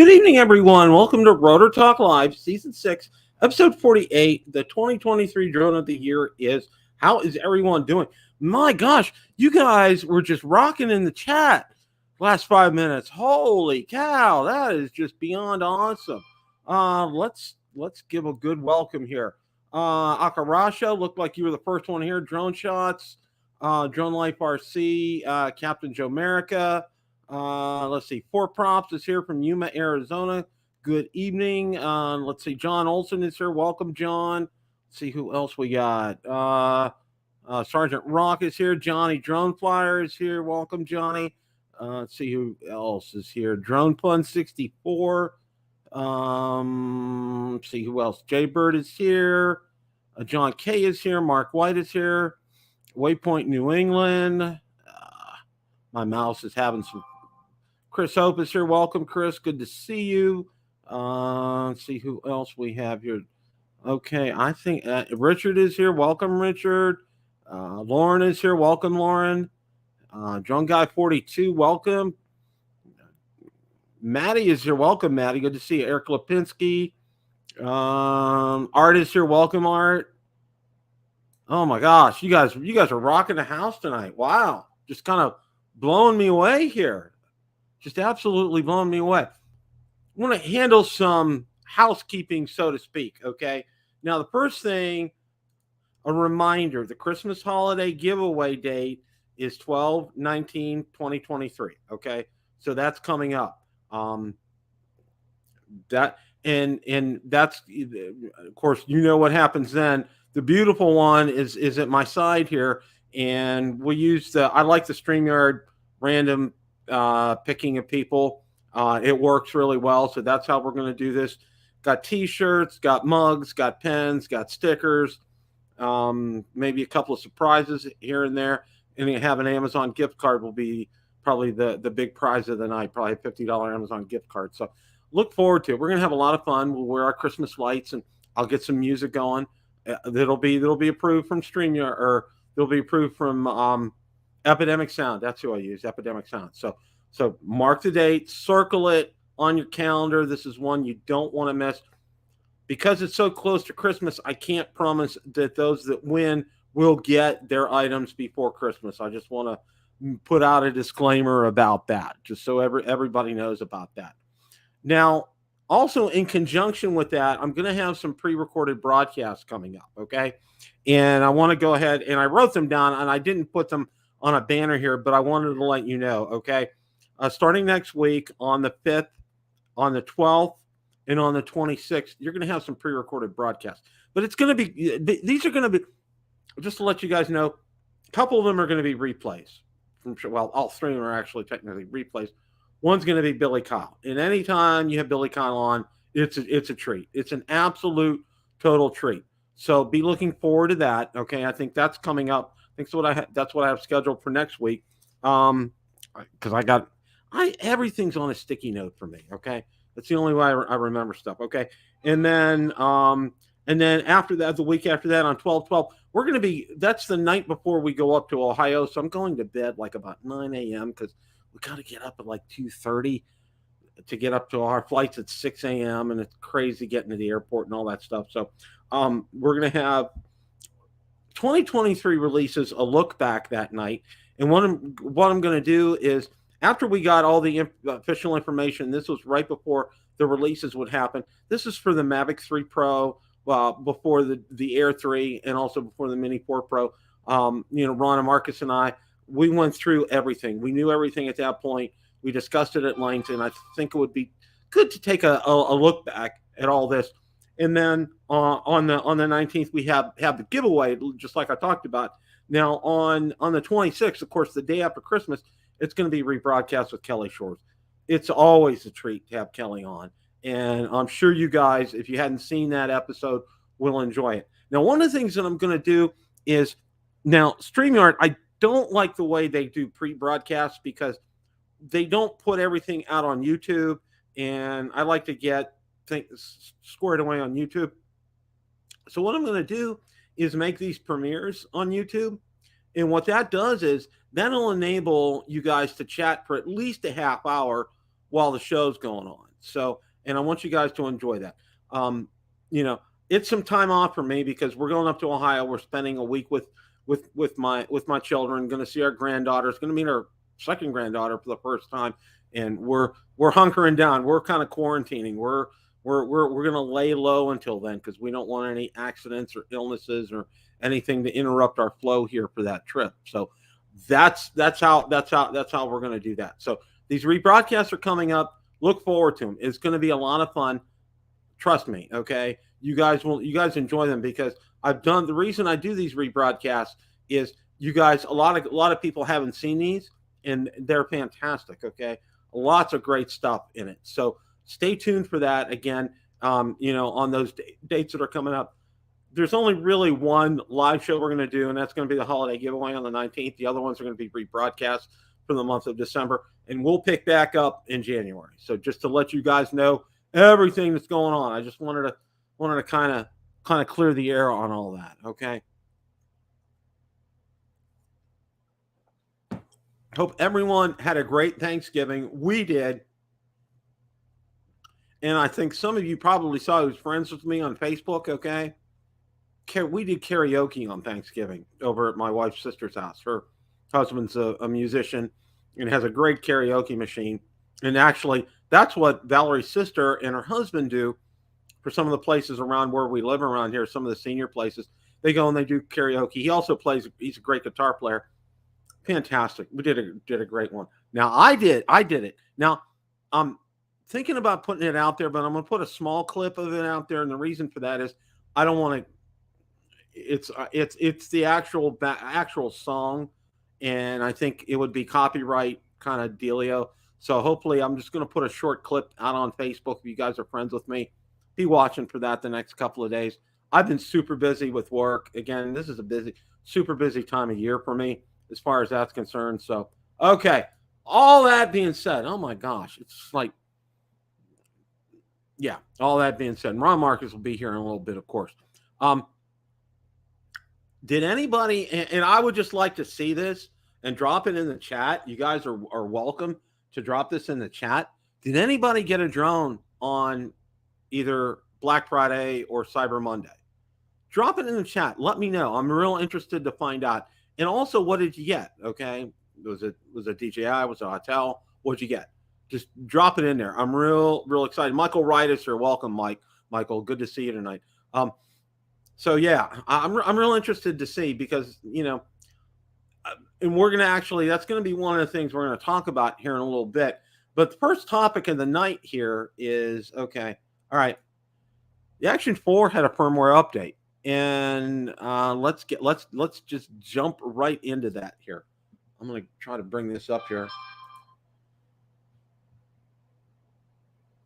Good evening, everyone. Welcome to Rotor Talk Live, Season 6, Episode 48. The 2023 Drone of the Year is How is everyone doing? My gosh, you guys were just rocking in the chat last 5 minutes. Holy cow, that is just beyond awesome. Let's give a good welcome here. Akarasha, looked like you were the first one here. Drone Shots, Drone Life RC, Captain Joe America. Let's see. Four Props is here from Yuma, Arizona. Good evening. Let's see. John Olson is here. Welcome, John. Let's see who else we got. Sergeant Rock is here. Johnny Drone Flyer is here. Welcome, Johnny. Let's see who else is here. Drone Fun 64. Let's see who else. Jaybird is here. John K is here. Mark White is here. Waypoint New England. My mouse is having some. Chris Hope is here. Welcome, Chris. Good to see you. Let's see who else we have here. Okay, I think Richard is here. Welcome, Richard. Lauren is here. Welcome, Lauren. Drone Guy 42, welcome. Maddie is here. Welcome, Maddie. Good to see you. Eric Lipinski. Art is here. Welcome, Art. Oh my gosh, you guys are rocking the house tonight. Wow, just kind of blowing me away here. Just absolutely blowing me away. I want to handle some housekeeping, so to speak, okay? Now, the first thing, a reminder, the Christmas holiday giveaway date is 12/19/2023, okay? So that's coming up. That's, of course, you know what happens then. The beautiful one is at my side here, and we use I like the StreamYard random picking of people. It works really well, so that's how we're going to do this. Got t-shirts, got mugs, got pens, got stickers, maybe a couple of surprises here and there, and you have an Amazon gift card will be probably the big prize of the night, probably a $50 Amazon gift card. So look forward to it. We're going to have a lot of fun. We'll wear our Christmas lights, and I'll get some music going. That'll be approved from StreamYard, or they'll be approved from Epidemic Sound. That's who I use, Epidemic Sound. So mark the date, circle it on your calendar. This is one you don't want to miss. Because it's so close to Christmas, I can't promise that those that win will get their items before Christmas. I just want to put out a disclaimer about that, just so everybody knows about that. Now, also in conjunction with that, I'm going to have some pre-recorded broadcasts coming up, okay? And I want to go ahead, and I wrote them down, and I didn't put them on a banner here, but I wanted to let you know, okay? Starting next week on the 5th, on the 12th, and on the 26th, you're going to have some pre-recorded broadcasts. But it's going to be, these are going to be, just to let you guys know, a couple of them are going to be replays. Well, all three of them are actually technically replays. One's going to be Billy Kyle. And anytime you have Billy Kyle on, it's a treat. It's an absolute total treat. So be looking forward to that, okay? I think that's coming up. That's what I have scheduled for next week. Because everything's on a sticky note for me. Okay, that's the only way I remember stuff. Okay, and then after that, the week after that, on 12/12, we're going to be. That's the night before we go up to Ohio. So I'm going to bed like about 9 a.m. because we got to get up at like 2:30 to get up to our flights at 6 a.m. and it's crazy getting to the airport and all that stuff. So we're going to have 2023 releases, a look back that night. And what I'm going to do is, after we got all the official information, this was right before the releases would happen. This is for the Mavic 3 Pro, before the Air 3, and also before the Mini 4 Pro. Ron and Marcus and I, we went through everything. We knew everything at that point. We discussed it at length, and I think it would be good to take a look back at all this. And then on the 19th, we have the giveaway, just like I talked about. Now, on the 26th, of course, the day after Christmas, it's going to be rebroadcast with Kelly Shores. It's always a treat to have Kelly on. And I'm sure you guys, if you hadn't seen that episode, will enjoy it. Now, one of the things that I'm going to do is, now, StreamYard, I don't like the way they do pre-broadcasts because they don't put everything out on YouTube. And I like to get things squared away on YouTube. So what I'm going to do is make these premieres on YouTube. And what that does is that'll enable you guys to chat for at least a half hour while the show's going on. So, and I want you guys to enjoy that. You know, it's some time off for me because we're going up to Ohio. We're spending a week with my children. Going to see our granddaughters. Going to meet our second granddaughter for the first time, and we're hunkering down. We're kind of quarantining. We're going to lay low until then because we don't want any accidents or illnesses or anything to interrupt our flow here for that trip. So that's how we're going to do that. So these rebroadcasts are coming up. Look forward to them. It's going to be a lot of fun. Trust me. Okay. You guys enjoy them because the reason I do these rebroadcasts is you guys, a lot of people haven't seen these and they're fantastic. Okay. Lots of great stuff in it. So stay tuned for that. Again, on those dates that are coming up. There's only really one live show we're going to do, and that's going to be the holiday giveaway on the 19th. The other ones are going to be rebroadcast for the month of December, and we'll pick back up in January. So just to let you guys know everything that's going on, I just wanted to kind of clear the air on all that. Okay. Hope everyone had a great Thanksgiving. We did. And I think some of you probably saw who's friends with me on Facebook. Okay. We did karaoke on Thanksgiving over at my wife's sister's house. Her husband's a musician and has a great karaoke machine. And actually, that's what Valerie's sister and her husband do for some of the places around where we live around here, some of the senior places. They go and they do karaoke. He also plays, he's a great guitar player. Fantastic. We did a great one. Now, I did it. Now, I'm thinking about putting it out there, but I'm going to put a small clip of it out there. And the reason for that is I don't want to, it's the actual song, and I think it would be copyright kind of dealio. So hopefully, I'm just going to put a short clip out on Facebook. If you guys are friends with me, be watching for that the next couple of days. I've been super busy with work. Again, this is a super busy time of year for me as far as that's concerned. So, okay. All that being said, oh my gosh, it's like, yeah. All that being said, Ron Marcus will be here in a little bit, of course. Did anybody, and I would just like to see this and drop it in the chat. You guys are welcome to drop this in the chat. Did anybody get a drone on either Black Friday or Cyber Monday? Drop it in the chat. Let me know. I'm real interested to find out. And also, what did you get? Okay. Was it DJI? Was it a hotel? What'd you get? Just drop it in there. I'm real excited. Michael Wright is here. Welcome, Michael. Good to see you tonight. So yeah, I'm real interested to see because, and we're going to actually, that's going to be one of the things we're going to talk about here in a little bit. But the first topic of the night here is, okay, all right. The Action 4 had a firmware update, and let's just jump right into that here. I'm going to try to bring this up here.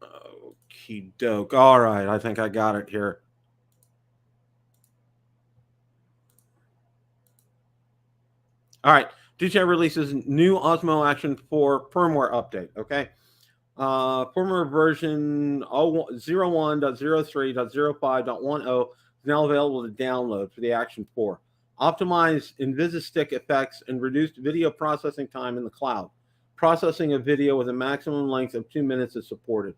Okie doke. All right, I think I got it here. All right, DJI releases new Osmo Action 4 firmware update. Okay, firmware version 01.03.05.10 is now available to download for the Action 4. Optimized Invisistick effects and reduced video processing time in the cloud. Processing of video with a maximum length of 2 minutes is supported.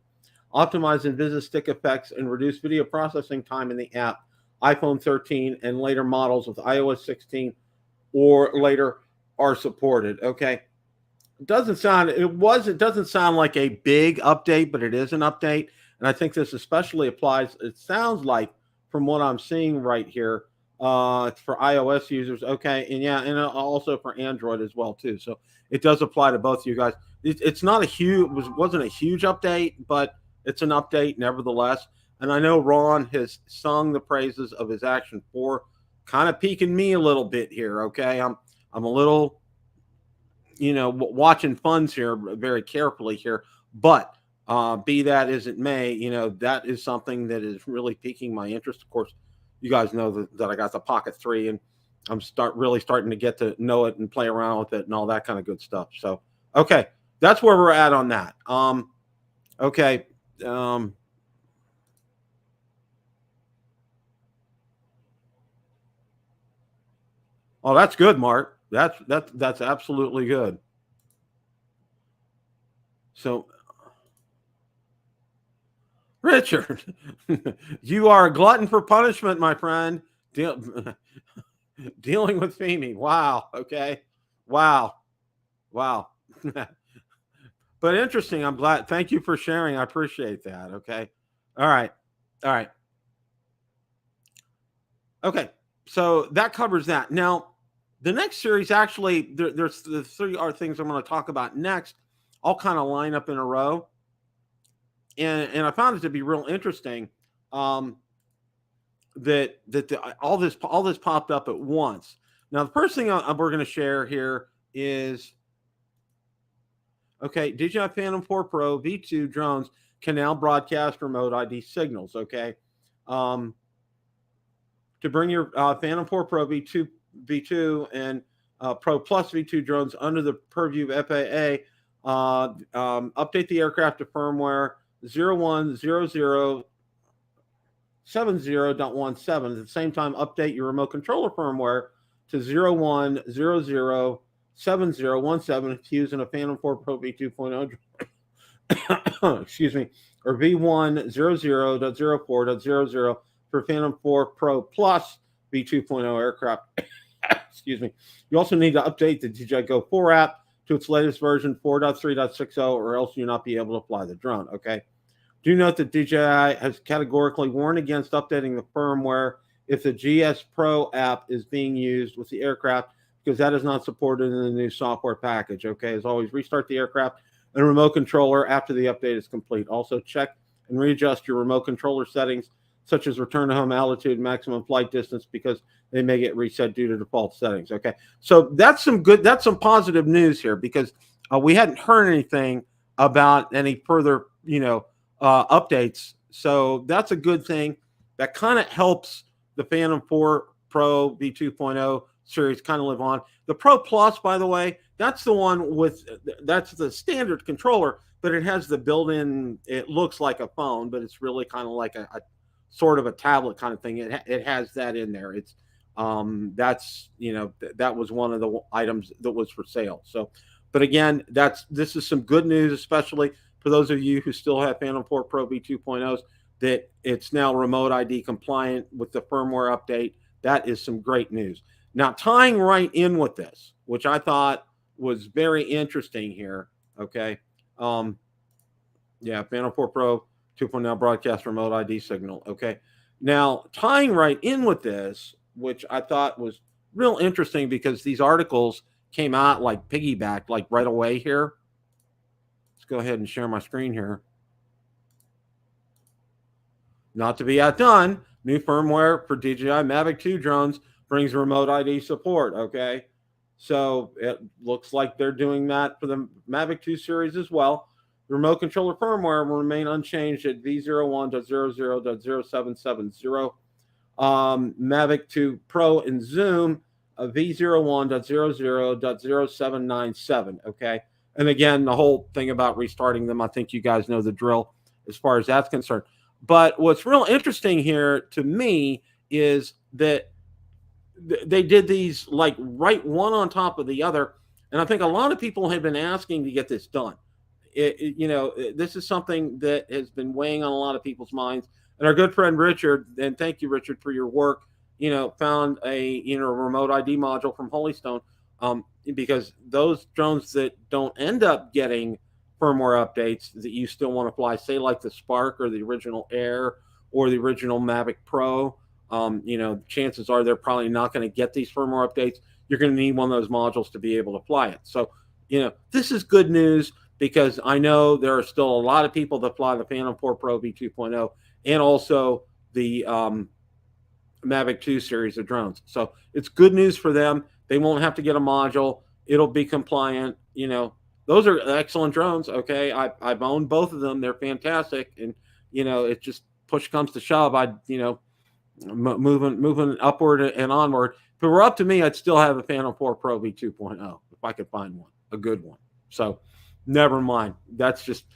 Optimized Invisistick effects and reduced video processing time in the app. iPhone 13 and later models with iOS 16 or later are supported. Okay. It doesn't sound like a big update, but it is an update. And I think this especially applies, it sounds like, from what I'm seeing right here, it's for iOS users. Okay. And yeah, and also for Android as well, too. So it does apply to both of you guys. It's not wasn't a huge update, but it's an update nevertheless. And I know Ron has sung the praises of his Action 4, kind of piquing me a little bit here. Okay. I'm a little, watching funds here very carefully here, but be that as it may, that is something that is really piquing my interest. Of course, you guys know that I got the Pocket 3 and I'm really starting to get to know it and play around with it and all that kind of good stuff. So, okay, that's where we're at on that. Okay. Oh, that's good, Mark. That's absolutely good. So, Richard, you are a glutton for punishment, my friend. Dealing with Femi. Wow. Okay. Wow. Wow. But interesting. I'm glad. Thank you for sharing. I appreciate that. Okay. All right. All right. Okay. So that covers that. Now, the next series actually, there's the three are things I'm going to talk about next, all kind of line up in a row. And I found it to be real interesting. All this popped up at once. Now, the first thing we're going to share here is, okay, DJI Phantom 4 Pro V2 drones can now broadcast remote ID signals. Okay, to bring your Phantom 4 Pro V2 and Pro Plus V2 drones under the purview of FAA, update the aircraft to firmware 010070.17. At the same time, update your remote controller firmware to 01007017 using a Phantom 4 Pro V2.0 excuse me, or V100.04.00 for Phantom 4 Pro Plus V2.0 aircraft. Excuse me. You also need to update the DJI Go 4 app to its latest version 4.3.60, or else you'll not be able to fly the drone. Okay. Do note that DJI has categorically warned against updating the firmware if the GS Pro app is being used with the aircraft, because that is not supported in the new software package. Okay. As always, restart the aircraft and remote controller after the update is complete. Also, check and readjust your remote controller settings, such as return to home altitude, maximum flight distance, because they may get reset due to default settings. Okay, so that's some positive news here, because we hadn't heard anything about any further, updates. So that's a good thing. That kind of helps the Phantom 4 Pro V2.0 series kind of live on. The Pro Plus, by the way, that's the one that's the standard controller, but it has the built-in, it looks like a phone, but it's really kind of like a sort of a tablet kind of thing. It has that in there. It's that's, that was one of the items that was for sale. So, but again, this is some good news, especially for those of you who still have Phantom 4 Pro V2.0s, that it's now remote ID compliant with the firmware update. That is some great news. Now, tying right in with this, which I thought was very interesting here. Okay. Phantom 4 Pro 2.0 broadcast remote ID signal. Okay. Now, tying right in with this, which I thought was real interesting, because these articles came out like piggybacked, like right away here. Let's go ahead and share my screen here. Not to be outdone, new firmware for DJI Mavic 2 drones brings remote ID support. Okay. So it looks like they're doing that for the Mavic 2 series as well. The remote controller firmware will remain unchanged at V01.00.0770. Mavic 2 Pro and Zoom, V01.00.0797. Okay. And again, the whole thing about restarting them, I think you guys know the drill as far as that's concerned. But what's real interesting here to me is that they did these like right one on top of the other. And I think a lot of people have been asking to get this done. This is something that has been weighing on a lot of people's minds. And our good friend Richard, and thank you, Richard, for your work, found a remote ID module from Holystone, because those drones that don't end up getting firmware updates that you still want to fly, say like the Spark or the original Air or the original Mavic Pro, chances are they're probably not going to get these firmware updates. You're going to need one of those modules to be able to fly it. So, this is good news, because I know there are still a lot of people that fly the Phantom 4 Pro V2.0 and also the Mavic 2 series of drones. So it's good news for them. They won't have to get a module. It'll be compliant. Those are excellent drones. Okay. I've owned both of them. They're fantastic. And, it just push comes to shove. Moving upward and onward. If it were up to me, I'd still have a Phantom 4 Pro V2.0 if I could find one, a good one. So never mind. That's just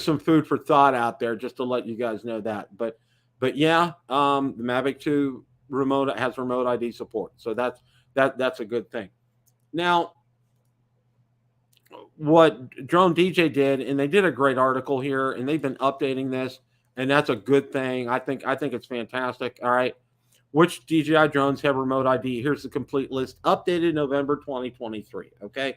some food for thought out there, just to let you guys know that. But yeah, the Mavic 2 has remote ID support. So that's a good thing. Now, what Drone DJ did, and they did a great article here, and they've been updating this and that's a good thing. I think it's fantastic. All right. Which DJI drones have remote ID? Here's the complete list, updated November 2023. Okay.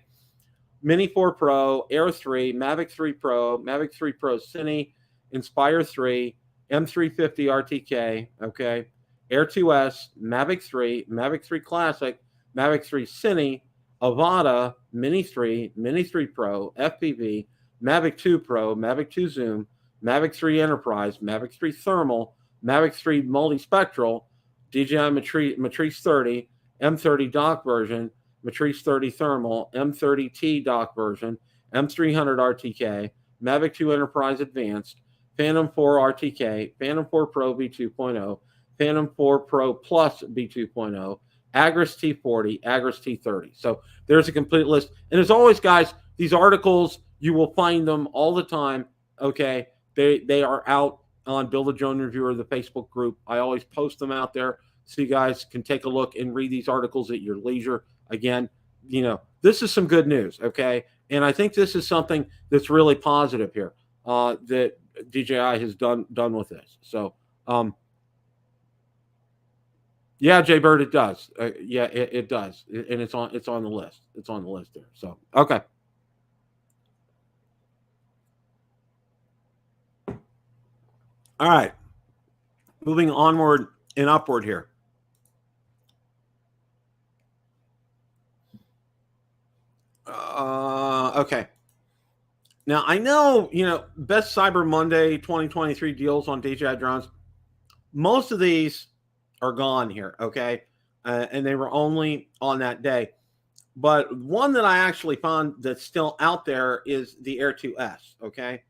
Mini 4 Pro, Air 3, Mavic 3 Pro, Mavic 3 Pro Cine, Inspire 3, M350 RTK, okay, Air 2S, Mavic 3, Mavic 3 Classic, Mavic 3 Cine, Avata, Mini 3, Mini 3 Pro, FPV, Mavic 2 Pro, Mavic 2 Zoom, Mavic 3 Enterprise, Mavic 3 Thermal, Mavic 3 Multispectral, DJI Matrice 30, M30 dock version, Matrice 30 Thermal, M30T dock version, M300 RTK, Mavic 2 Enterprise Advanced, Phantom 4 RTK, Phantom 4 Pro V2.0, Phantom 4 Pro Plus V2.0, Agris T40, Agris T30. So there's a complete list. And as always, guys, these articles, you will find them all the time. Okay. They are out on Build a Drone Reviewer, the Facebook group. I always post them out there so you guys can take a look and read these articles at your leisure. Again, you know, this is some good news. Okay. And I think this is something that's really positive here that DJI has done with this. So, yeah, Jay Bird, it does. Yeah, it does, and it's on the list. It's on the list there. So, okay. All right. Moving onward and upward here. Okay. Now I know, you know, best Cyber Monday 2023 deals on DJI drones. Most of these are gone here. Okay, and they were only on that day. But one that I actually found that's still out there is the Air 2S. Okay.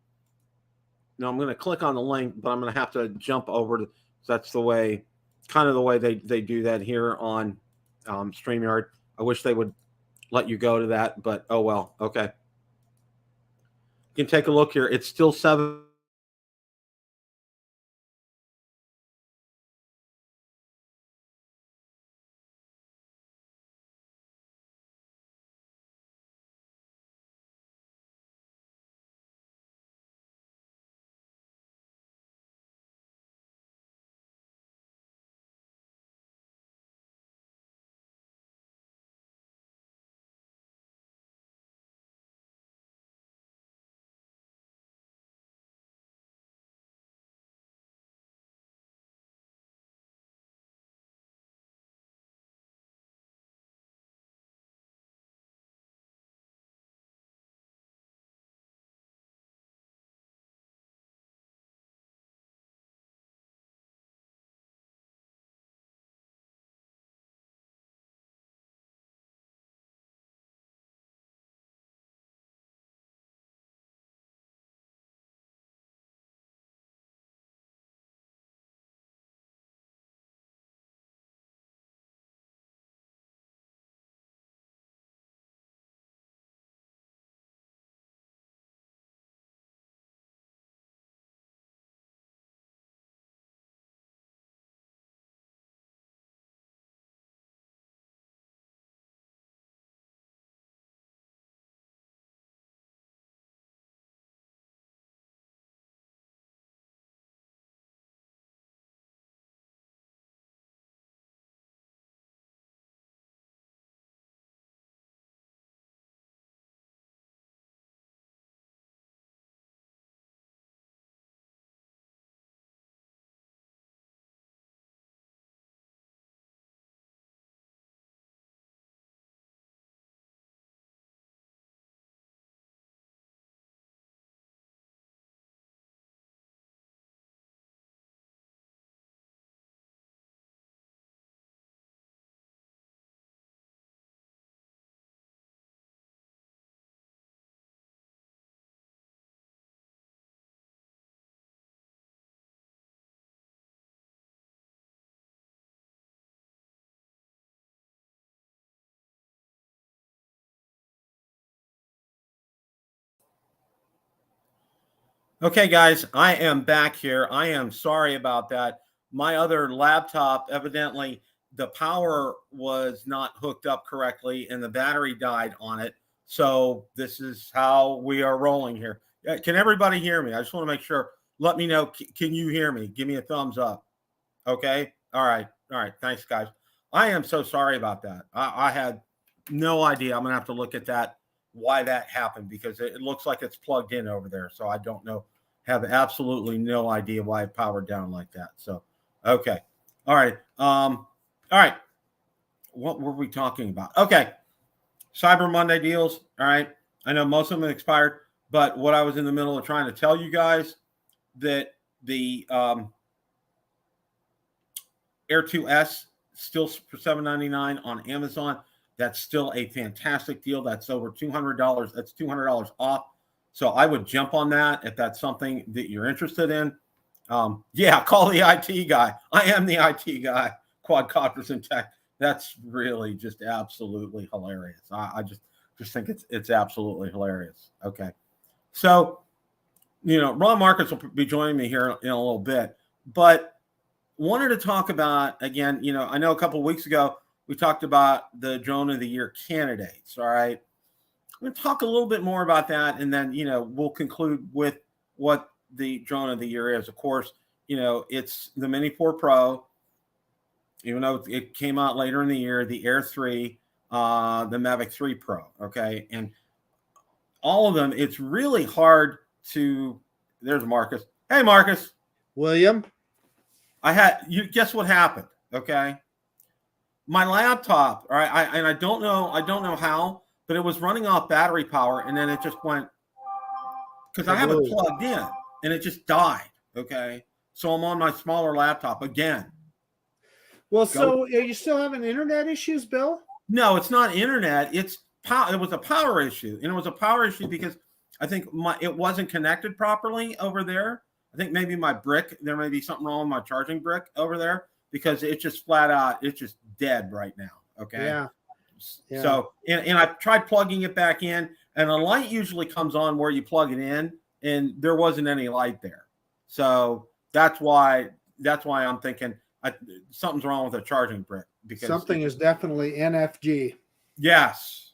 Now I'm going to click on the link, but I'm going to have to jump over to. That's the way, kind of the way they do that here on StreamYard. I wish they would let you go to that, but oh well. Okay. You can take a look here. It's still 7. Okay, guys, I am back here. I am sorry about that. My other laptop, evidently, the power was not hooked up correctly and the battery died on it. So this is how we are rolling here. Can everybody hear me? I just want to make sure let me know. Can you hear me? Give me a thumbs up. Okay. All right. Thanks, guys. I am so sorry about that. I had no idea. I'm going to have to look at that, why that happened, because it looks like it's plugged in over there. So I don't know, have absolutely no idea why it powered down like that. So, okay. All right. All right. What were we talking about? Okay. Cyber Monday deals. All right. I know most of them expired, but what I was in the middle of trying to tell you guys, that the Air 2S still for $799 on Amazon. That's still a fantastic deal. That's over $200. That's $200 off. So I would jump on that if that's something that you're interested in. Yeah, call the IT guy. I am the IT guy. Quadcopters and tech. That's really just absolutely hilarious. I just think it's absolutely hilarious. Okay, so Ron Marcus will be joining me here in a little bit, but wanted to talk about, again, I know a couple of weeks ago we talked about the Drone of the Year candidates. All right, I'm going to talk a little bit more about that, and then we'll conclude with what the Drone of the Year is. Of course, it's the Mini 4 Pro, even though it came out later in the year, the Air 3, the Mavic 3 Pro. Okay, and all of them, it's really hard to. There's Marcus. Hey, Marcus. William. Guess what happened? Okay. My laptop, all right, I don't know how, but it was running off battery power, and then it just went, because I have it plugged in, and it just died. Okay. So I'm on my smaller laptop again. Well, so are you still having internet issues, Bill? No, it's not internet. It was a power issue, and it was a power issue because I think it wasn't connected properly over there. I think maybe my brick, there may be something wrong with my charging brick over there, because it's just flat out, it's just dead right now. Okay. Yeah. So, and I tried plugging it back in, and a light usually comes on where you plug it in, and there wasn't any light there. So that's why I'm thinking something's wrong with the charging brick, because something is definitely NFG. Yes.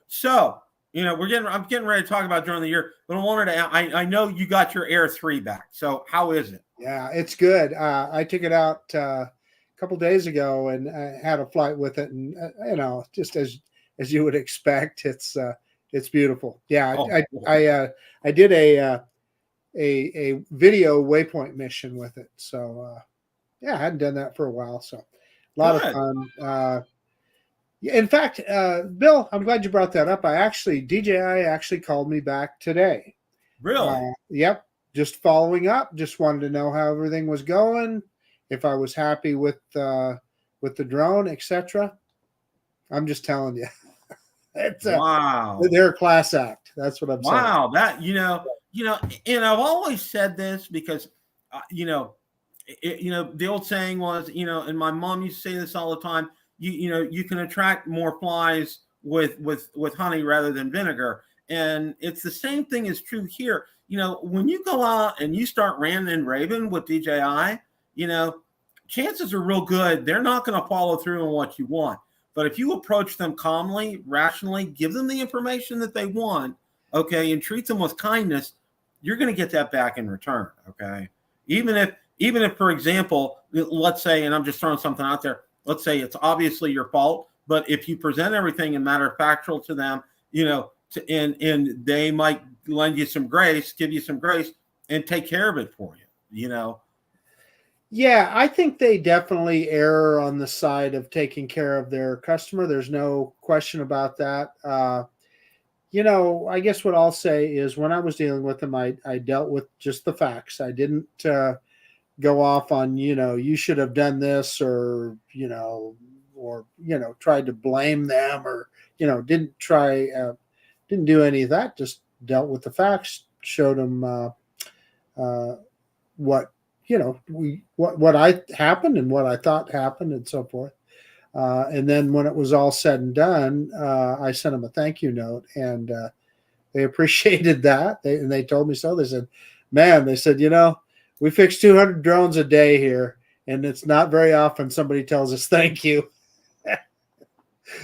So, I'm getting ready to talk about Drone of the Year, but I know you got your Air 3 back. So how is it? Yeah, it's good. I took it out a couple days ago and had a flight with it, and just as you would expect, it's beautiful. Yeah, I did a video waypoint mission with it. So I hadn't done that for a while. So a lot of fun. In fact, Bill, I'm glad you brought that up. DJI actually called me back today. Really? Yep. Just following up. Just wanted to know how everything was going, if I was happy with the drone, etc. I'm just telling you, wow. They're a class act. That's what I'm saying. Wow, that and I've always said this because the old saying was, and my mom used to say this all the time. You can attract more flies with honey rather than vinegar. And it's the same thing is true here. When you go out and you start ranting and raving with DJI, chances are real good they're not going to follow through on what you want. But if you approach them calmly, rationally, give them the information that they want, okay, and treat them with kindness, you're going to get that back in return, okay? Even if, for example, let's say, and I'm just throwing something out there, let's say it's obviously your fault, but if you present everything in matter of factual to them, and they might lend you some grace, give you some grace, and take care of it for you, Yeah, I think they definitely err on the side of taking care of their customer. There's no question about that. I guess what I'll say is when I was dealing with them, I dealt with just the facts. I didn't go off on, you should have done this or tried to blame them or, didn't do any of that. Just dealt with the facts, showed them what I happened and what I thought happened and so forth. And then when it was all said and done, I sent them a thank you note, and they appreciated that. They told me so. They said, man, we fix 200 drones a day here, and it's not very often somebody tells us thank you.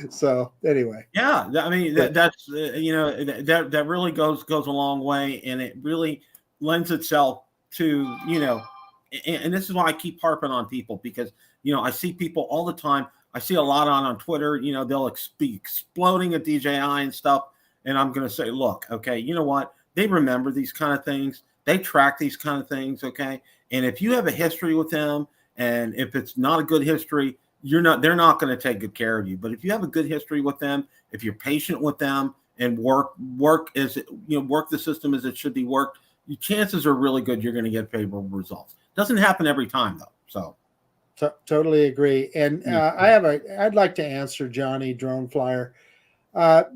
So anyway, yeah, I mean that really goes a long way, and it really lends itself to, and this is why I keep harping on people, because, I see people all the time. I see a lot on Twitter, they'll be exploding at DJI and stuff. And I'm going to say, look, okay, you know what? They remember these kind of things. They track these kind of things. Okay. And if you have a history with them, and if it's not a good history, they're not going to take good care of you. But if you have a good history with them, if you're patient with them and work the system as it should be worked, your chances are really good you're going to get favorable results. Doesn't happen every time though. So totally agree. And I'd like to answer Johnny Drone Flyer.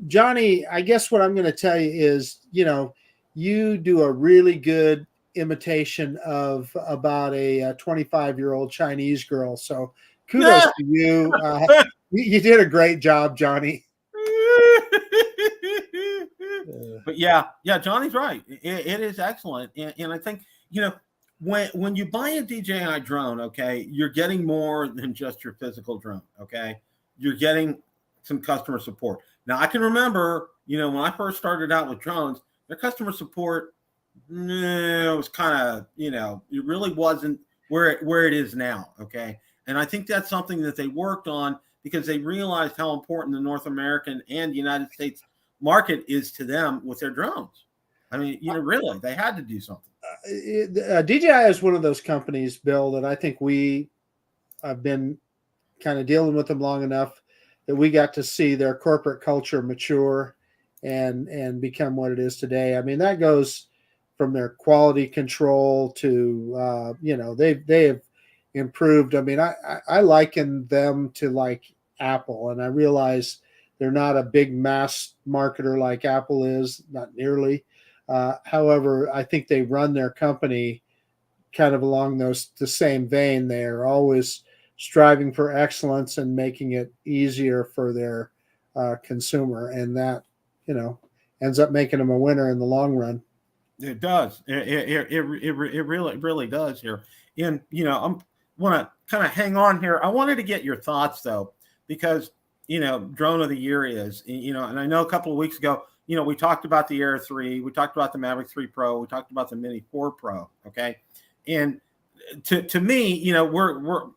Johnny, I guess what I'm going to tell you is, you do a really good imitation of about a 25-year-old Chinese girl. So kudos to you. You did a great job, Johnny. But yeah, Johnny's right. It is excellent. And I think, when you buy a DJI drone, okay, you're getting more than just your physical drone. Okay. You're getting some customer support. Now I can remember, when I first started out with drones, their customer support, it was kind of, it really wasn't where it is now. Okay. And I think that's something that they worked on, because they realized how important the North American and United States market is to them with their drones. I mean, really, they had to do something. DJI is one of those companies, Bill, that I think we have been kind of dealing with them long enough that we got to see their corporate culture mature and become what it is today. I mean, that goes from their quality control to, they have improved. I mean, I liken them to like Apple, and I realize they're not a big mass marketer like Apple is, not nearly. However, I think they run their company kind of along the same vein. They are always striving for excellence and making it easier for their consumer, and that ends up making them a winner in the long run. It does. It really does here. And I want to kind of hang on here. I wanted to get your thoughts though, because drone of the year is, and I know a couple of weeks ago, we talked about the Air 3, we talked about the Mavic 3 Pro, we talked about the Mini 4 Pro. Okay. And to me, we're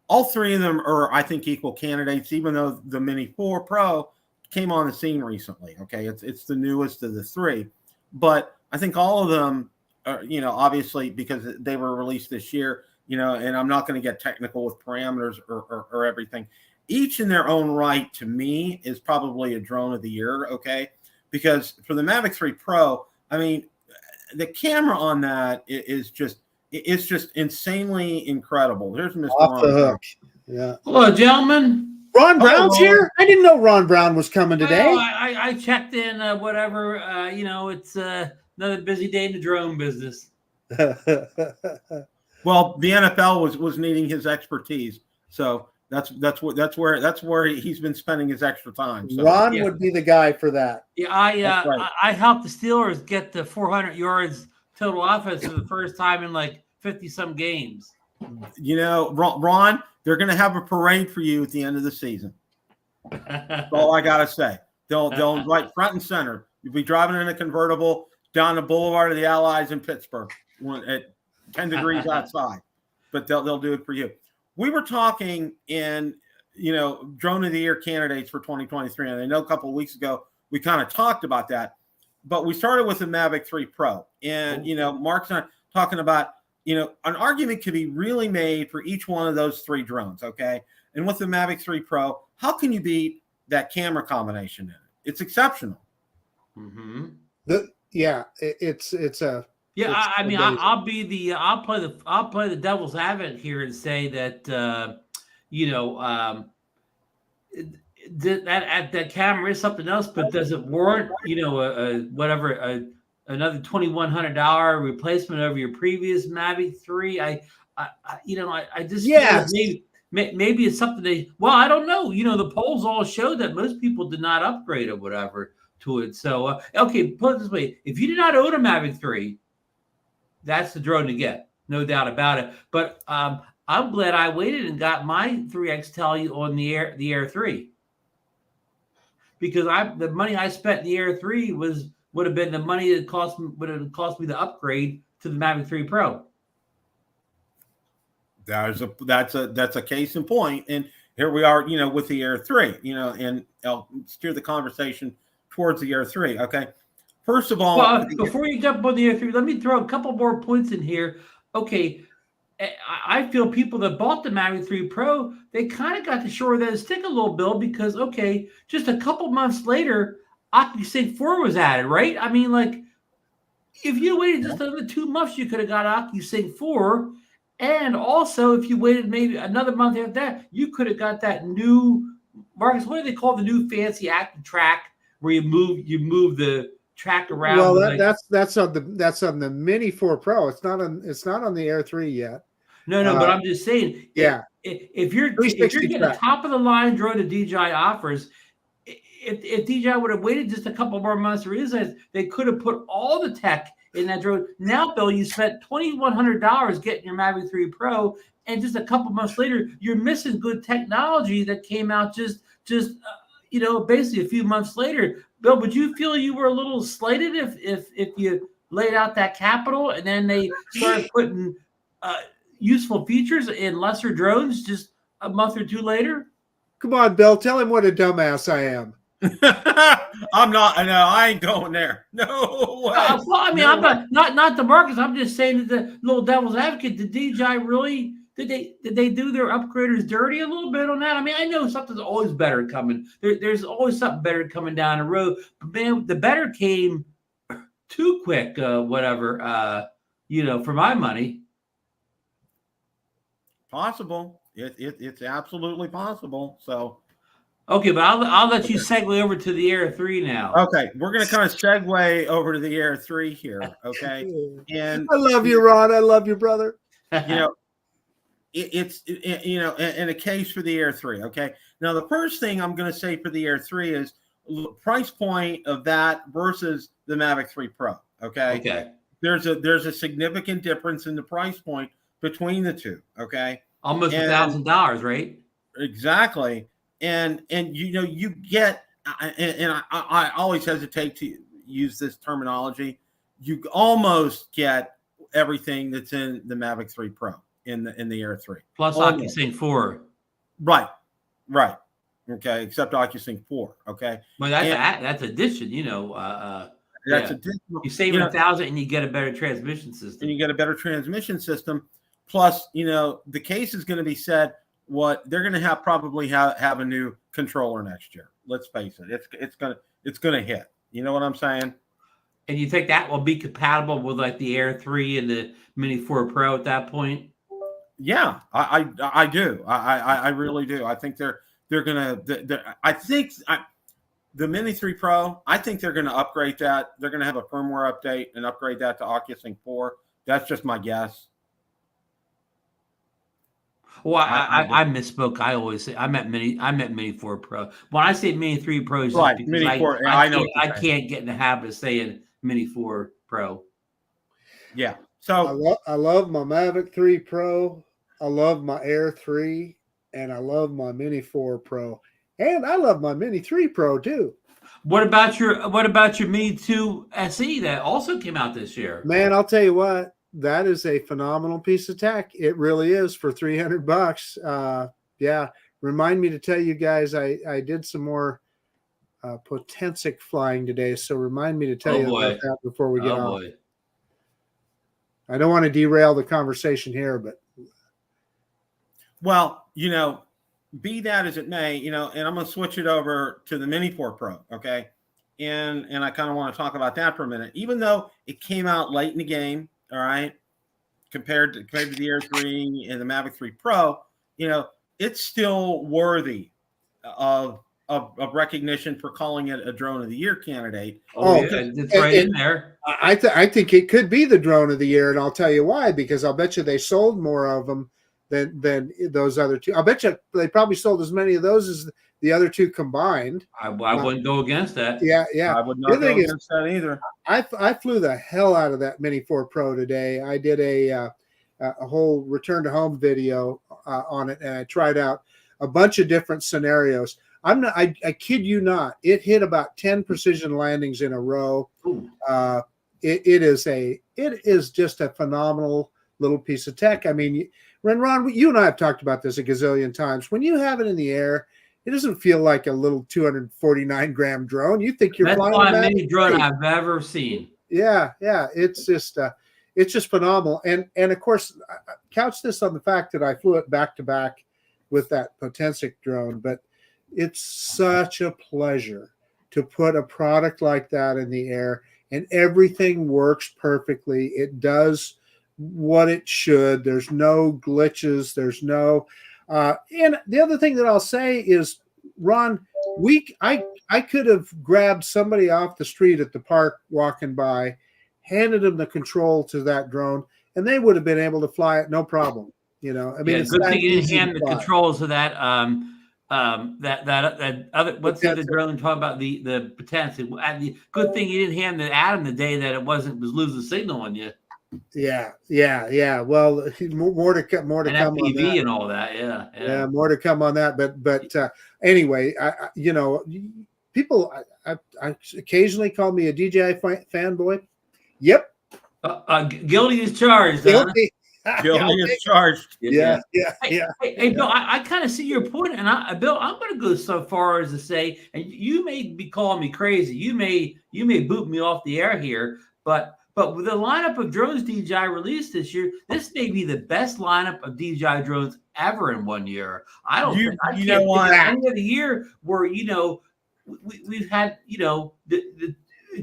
all three of them are, I think, equal candidates, even though the Mini 4 Pro came on the scene recently. Okay. It's the newest of the three, but I think all of them are, obviously because they were released this year, and I'm not going to get technical with parameters or everything. Each in their own right, to me, is probably a drone of the year. Okay. Because for the Mavic 3 Pro, I mean, the camera on that is just insanely incredible. There's Mr. Off the Ron hook. Brown. Yeah. Hello, gentlemen. Ron Brown's here? I didn't know Ron Brown was coming today. Well, I checked in, whatever. It's another busy day in the drone business. Well, the NFL was needing his expertise, so that's where he's been spending his extra time. So. Ron would be the guy for that. Yeah, right. I helped the Steelers get the 400 yards total offense for the first time in like 50-some games. Ron, they're going to have a parade for you at the end of the season. That's all I got to say. They'll right front and center. You'll be driving in a convertible down the Boulevard of the Allies in Pittsburgh at 10 degrees outside, but they'll do it for you. We were talking in, drone of the year candidates for 2023. And I know a couple of weeks ago, we kind of talked about that, but we started with the Mavic 3 Pro. And, Mark's not talking about, an argument could be really made for each one of those three drones. Okay. And with the Mavic 3 Pro, how can you beat that camera combination in it? It's exceptional. Mm-hmm. It's a. Yeah, I mean, I'll play the devil's advocate here and say that that camera is something else, but does it warrant another $2,100 replacement over your previous Mavic 3? I just feel maybe it's something I don't know. The polls all show that most people did not upgrade or whatever to it. So okay, put it this way: if you did not own a Mavic 3. That's the drone to get, no doubt about it. But I'm glad I waited and got my 3X Tele on the Air 3, because the money I spent in the Air 3 would have been the money that would have cost me the upgrade to the Mavic 3 Pro. That's a case in point. And here we are, with the Air 3, and I'll steer the conversation towards the Air 3. Okay. First of all, well, before you jump on the Air 3, let me throw a couple more points in here. Okay. I feel people that bought the Mavic 3 Pro, they kind of got the short of that stick a little bit because, okay, just a couple months later, OcuSync 4 was added, right? I mean, like, if you waited just another 2 months, you could have got OcuSync 4. And also, if you waited maybe another month after that, you could have got that new, Marcus, what do they call the new fancy active track where you move the track around? Well, that's on the Mini 4 Pro. It's not on the Air 3 yet. No, but I'm just saying. Yeah. If you're getting the top of the line drone that DJI offers, if DJI would have waited just a couple more months to realize they could have put all the tech in that drone. Now, Bill, you spent $2,100 getting your Mavic 3 Pro, and just a couple months later, you're missing good technology that came out just basically a few months later. Bill, would you feel you were a little slighted if you laid out that capital and then they started putting useful features in lesser drones just a month or two later? Come on, Bill, tell him what a dumbass I am. I'm not. No, I ain't going there. No way. Well, I mean, I'm not the Marcus. I'm just saying that the little devil's advocate. Did DJI really? Did they do their upgraders dirty a little bit on that? I mean, I know something's always better coming. There's always something better coming down the road. But man, the better came too quick. For my money. Possible. It's absolutely possible. So. Okay, but I'll let you segue over to the Air 3 now. Okay, we're going to kind of segue over to the Air 3 here, okay? And I love you, Ron. I love you, brother. It's in a case for the Air 3, okay? Now, the first thing I'm going to say for the Air 3 is price point of that versus the Mavic 3 Pro, okay? Okay. There's a significant difference in the price point between the two, okay? Almost $1,000, right? Exactly. And you get, and I always hesitate to use this terminology. You almost get everything that's in the Mavic 3 Pro in the Air 3 plus OcuSync 4. Right. Okay, except OcuSync 4. Okay. Well, that's addition. That's additional. You save $1,000 and you get a better transmission system. Plus, the case is going to be said. What they're going to probably have a new controller next year. Let's face it, it's gonna hit. You know what I'm saying? And you think that will be compatible with like the Air 3 and the Mini 4 Pro at that point? Yeah, I do. I really do. I think they're gonna. I think the Mini 3 Pro. I think they're gonna upgrade that. They're gonna have a firmware update and upgrade that to OcuSync 4. That's just my guess. Well, I misspoke. I always say I meant Mini 4 Pro. When I say Mini 3 Pro, it's right, Mini 4. I can't get in the habit of saying Mini 4 Pro. Yeah. So I love my Mavic 3 Pro. I love my Air 3, and I love my Mini 4 Pro, and I love my Mini 3 Pro too. What about your Mini 2 SE that also came out this year? Man, I'll tell you what. That is a phenomenal piece of tech. It really is for $300. Yeah. Remind me to tell you guys, I did some more Potensic flying today. So remind me to tell you about that before we get off. Boy. I don't want to derail the conversation here, but. Well, be that as it may, and I'm going to switch it over to the Mini 4 Pro. Okay. And I kind of want to talk about that for a minute, even though it came out late in the game. All right, compared to the Air 3 and the Mavic 3 Pro, it's still worthy of recognition for calling it a Drone of the Year candidate. It's right in there. I think it could be the Drone of the Year, and I'll tell you why. Because I'll bet you they sold more of them than those other two. I'll bet you they probably sold as many of those as the other two combined. I wouldn't go against that. Yeah. I would not go against that either. I flew the hell out of that Mini 4 Pro today. I did a whole return to home video on it, and I tried out a bunch of different scenarios. I kid you not. It hit about 10 precision landings in a row. it is just a phenomenal little piece of tech. I mean, Ron, you and I have talked about this a gazillion times. When you have it in the air, it doesn't feel like a little 249-gram drone. You think you're flying a mini drone I've ever seen. Yeah, it's just phenomenal. And of course, couch this on the fact that I flew it back to back with that Potensic drone, but it's such a pleasure to put a product like that in the air, and everything works perfectly. It does what it should. There's no glitches. There's no and the other thing that I'll say is, Ron, I could have grabbed somebody off the street at the park walking by, handed them the control to that drone, and they would have been able to fly it no problem. You know, I mean, it's good thing you didn't hand the controls to that that other, what's the other drone talking about, the potential. Good thing you didn't hand the Adam the day that it was losing signal on you. Yeah. Well, more to come on that. And all that. Yeah, more to come on that. But anyway, people I occasionally call me a DJI fanboy. Yep. Guilty as charged. Guilty as charged. Yeah. Hey, Bill, I kind of see your point, and Bill, I'm going to go so far as to say, and you may be calling me crazy. You may boot me off the air here, but with the lineup of drones DJI released this year, this may be the best lineup of DJI drones ever in one year. I don't think I can't think of any other year where we've had the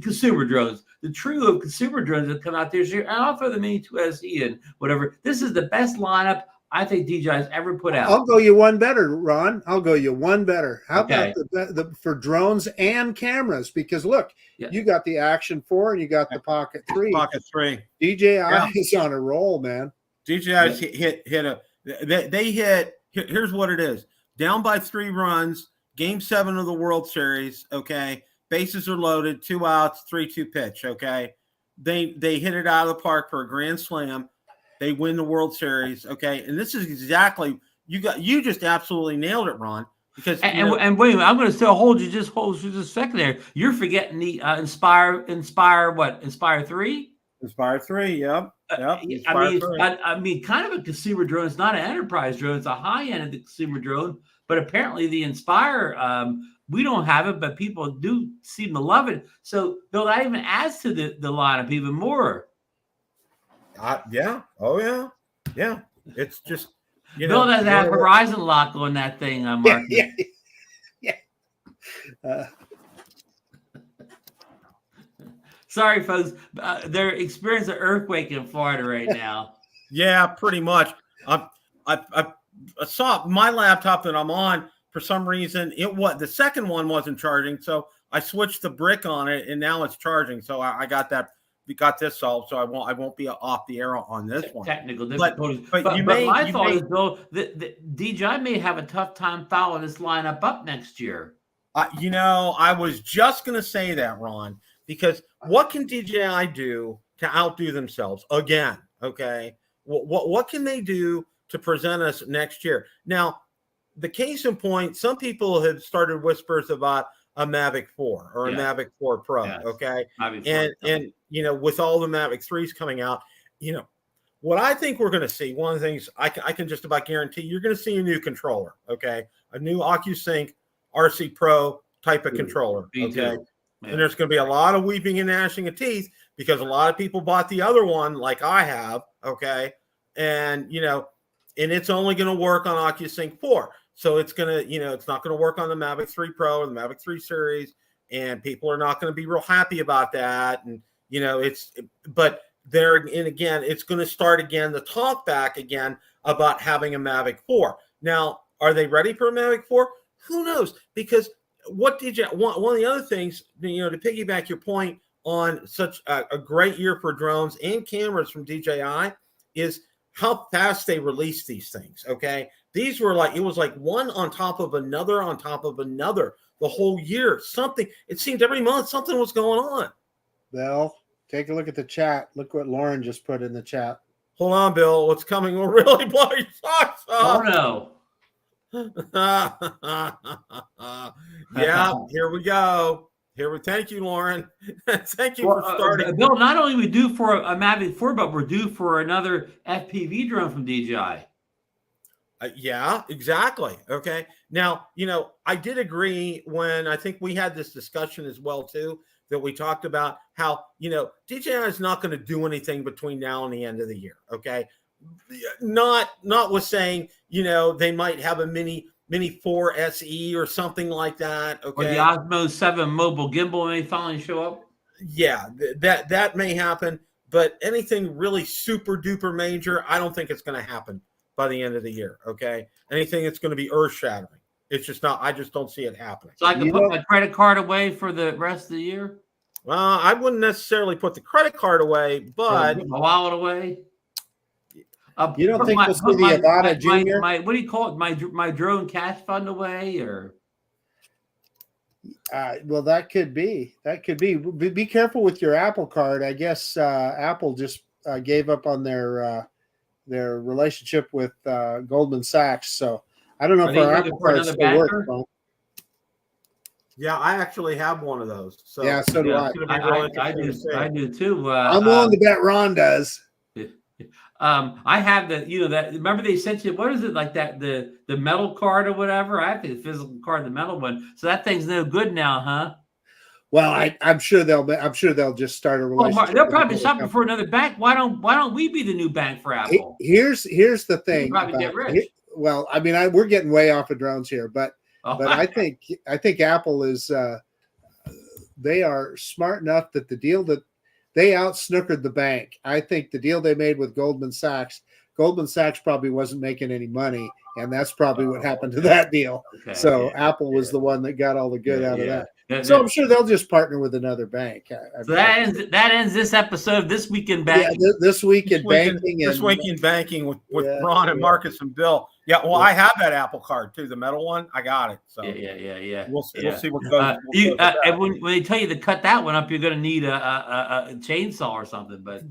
consumer drones, the trio of consumer drones that come out this year, and I'll throw the Mini 2 SE and whatever. This is the best lineup I think DJI's ever put out. I'll go you one better, Ron. I'll go you one better. How about the for drones and cameras? Because look, you got the Action 4 and you got the Pocket 3. Pocket 3. DJI is on a roll, man. DJI's they hit. Here's what it is: down by 3 runs, Game 7 of the World Series. Okay, bases are loaded, 2 outs, 3-2 pitch. Okay, they hit it out of the park for a grand slam. They win the World Series, okay, and this is exactly you just absolutely nailed it, Ron. Because and wait a minute, I'm going to still hold you just a second there. You're forgetting the Inspire 3. Inspire 3, yep. I mean, kind of a consumer drone. It's not an enterprise drone. It's a high end of the consumer drone. But apparently, the Inspire, we don't have it, but people do seem to love it. So, Bill, that even adds to the lineup even more. Yeah. Oh, yeah. It's just, Bill doesn't have Horizon lock on that thing, Mark. Yeah. Sorry, folks. They're experiencing an earthquake in Florida right now. Yeah, pretty much. I saw my laptop that I'm on. For some reason, the second one wasn't charging, so I switched the brick on it, and now it's charging. So I got that. We got this solved, so I won't be off the air on this one. Technical difficulties. But my thought is, though, the DJI may have a tough time following this lineup up next year. I was just going to say that, Ron, because what can DJI do to outdo themselves again? Okay, what can they do to present us next year? Now, the case in point, some people have started whispers about a Mavic 4 or a Mavic 4 Pro, okay? And with all the Mavic 3s coming out, what I think we're going to see, one of the things I can just about guarantee, you're going to see a new controller, okay? A new OcuSync RC Pro type of controller, okay? And there's going to be a lot of weeping and gnashing of teeth because a lot of people bought the other one like I have, okay? And, and it's only going to work on OcuSync 4. So it's going to, it's not going to work on the Mavic 3 Pro or the Mavic 3 series, and people are not going to be real happy about that. And, but there, and again, it's going to start again, the talk back again about having a Mavic 4. Now, are they ready for a Mavic 4? Who knows? Because what one of the other things, to piggyback your point on such a great year for drones and cameras from DJI is how fast they release these things. Okay. These were it was like one on top of another the whole year. It seemed every month something was going on. Bill, take a look at the chat. Look what Lauren just put in the chat. Hold on, Bill. What's coming will really blow your socks off. Oh, no. Yeah, here we go. Here, thank you, Lauren. Thank you for starting. Bill, not only are we due for a Mavic 4, but we're due for another FPV drone from DJI. Yeah, exactly. Okay. Now, I did agree when I think we had this discussion as well, too, that we talked about how, DJI is not going to do anything between now and the end of the year. Okay. Not with saying, they might have a Mini 4 SE or something like that. Okay. Or the Osmo 7 mobile gimbal may finally show up. Yeah, that may happen. But anything really super duper major, I don't think it's going to happen by the end of the year. Okay. Anything that's going to be earth shattering. It's just not, I just don't see it happening. So I can put my credit card away for the rest of the year? I wouldn't necessarily put the credit card away, but put my wallet away. You don't think we'll see the Avata Junior? What do you call it? My drone cash fund away, or? Well, that could be. That could be. Be careful with your Apple Card. I guess Apple just gave up on their relationship with Goldman Sachs. So I don't know if our Apple Card still works. Yeah, I actually have one of those. So yeah, so do I. I do too. I'm willing to bet Ron does. I have that. Remember they sent you, what is it, like that, the metal card or whatever? I have the physical card, the metal one. So that thing's no good now, huh? Well, I'm sure they'll just start a relationship. They'll probably shopping for another bank. Why don't we be the new bank for Apple? Here's the thing. Probably get rich. Well, I mean, we're getting way off of drones here, but I think Apple is they are smart enough that the deal that they out-snookered the bank. I think the deal they made with Goldman Sachs probably wasn't making any money, and that's probably what happened to that deal. Okay, so Apple was the one that got all the good out of that. So I'm sure they'll just partner with another bank. So that ends this episode of This Week in Banking. Yeah, this week in banking. This week in banking with Ron and Marcus and Bill. Yeah, well, I have that Apple Card too, the metal one. I got it. So yeah. We'll see what goes. And when they tell you to cut that one up, you're going to need a chainsaw or something. But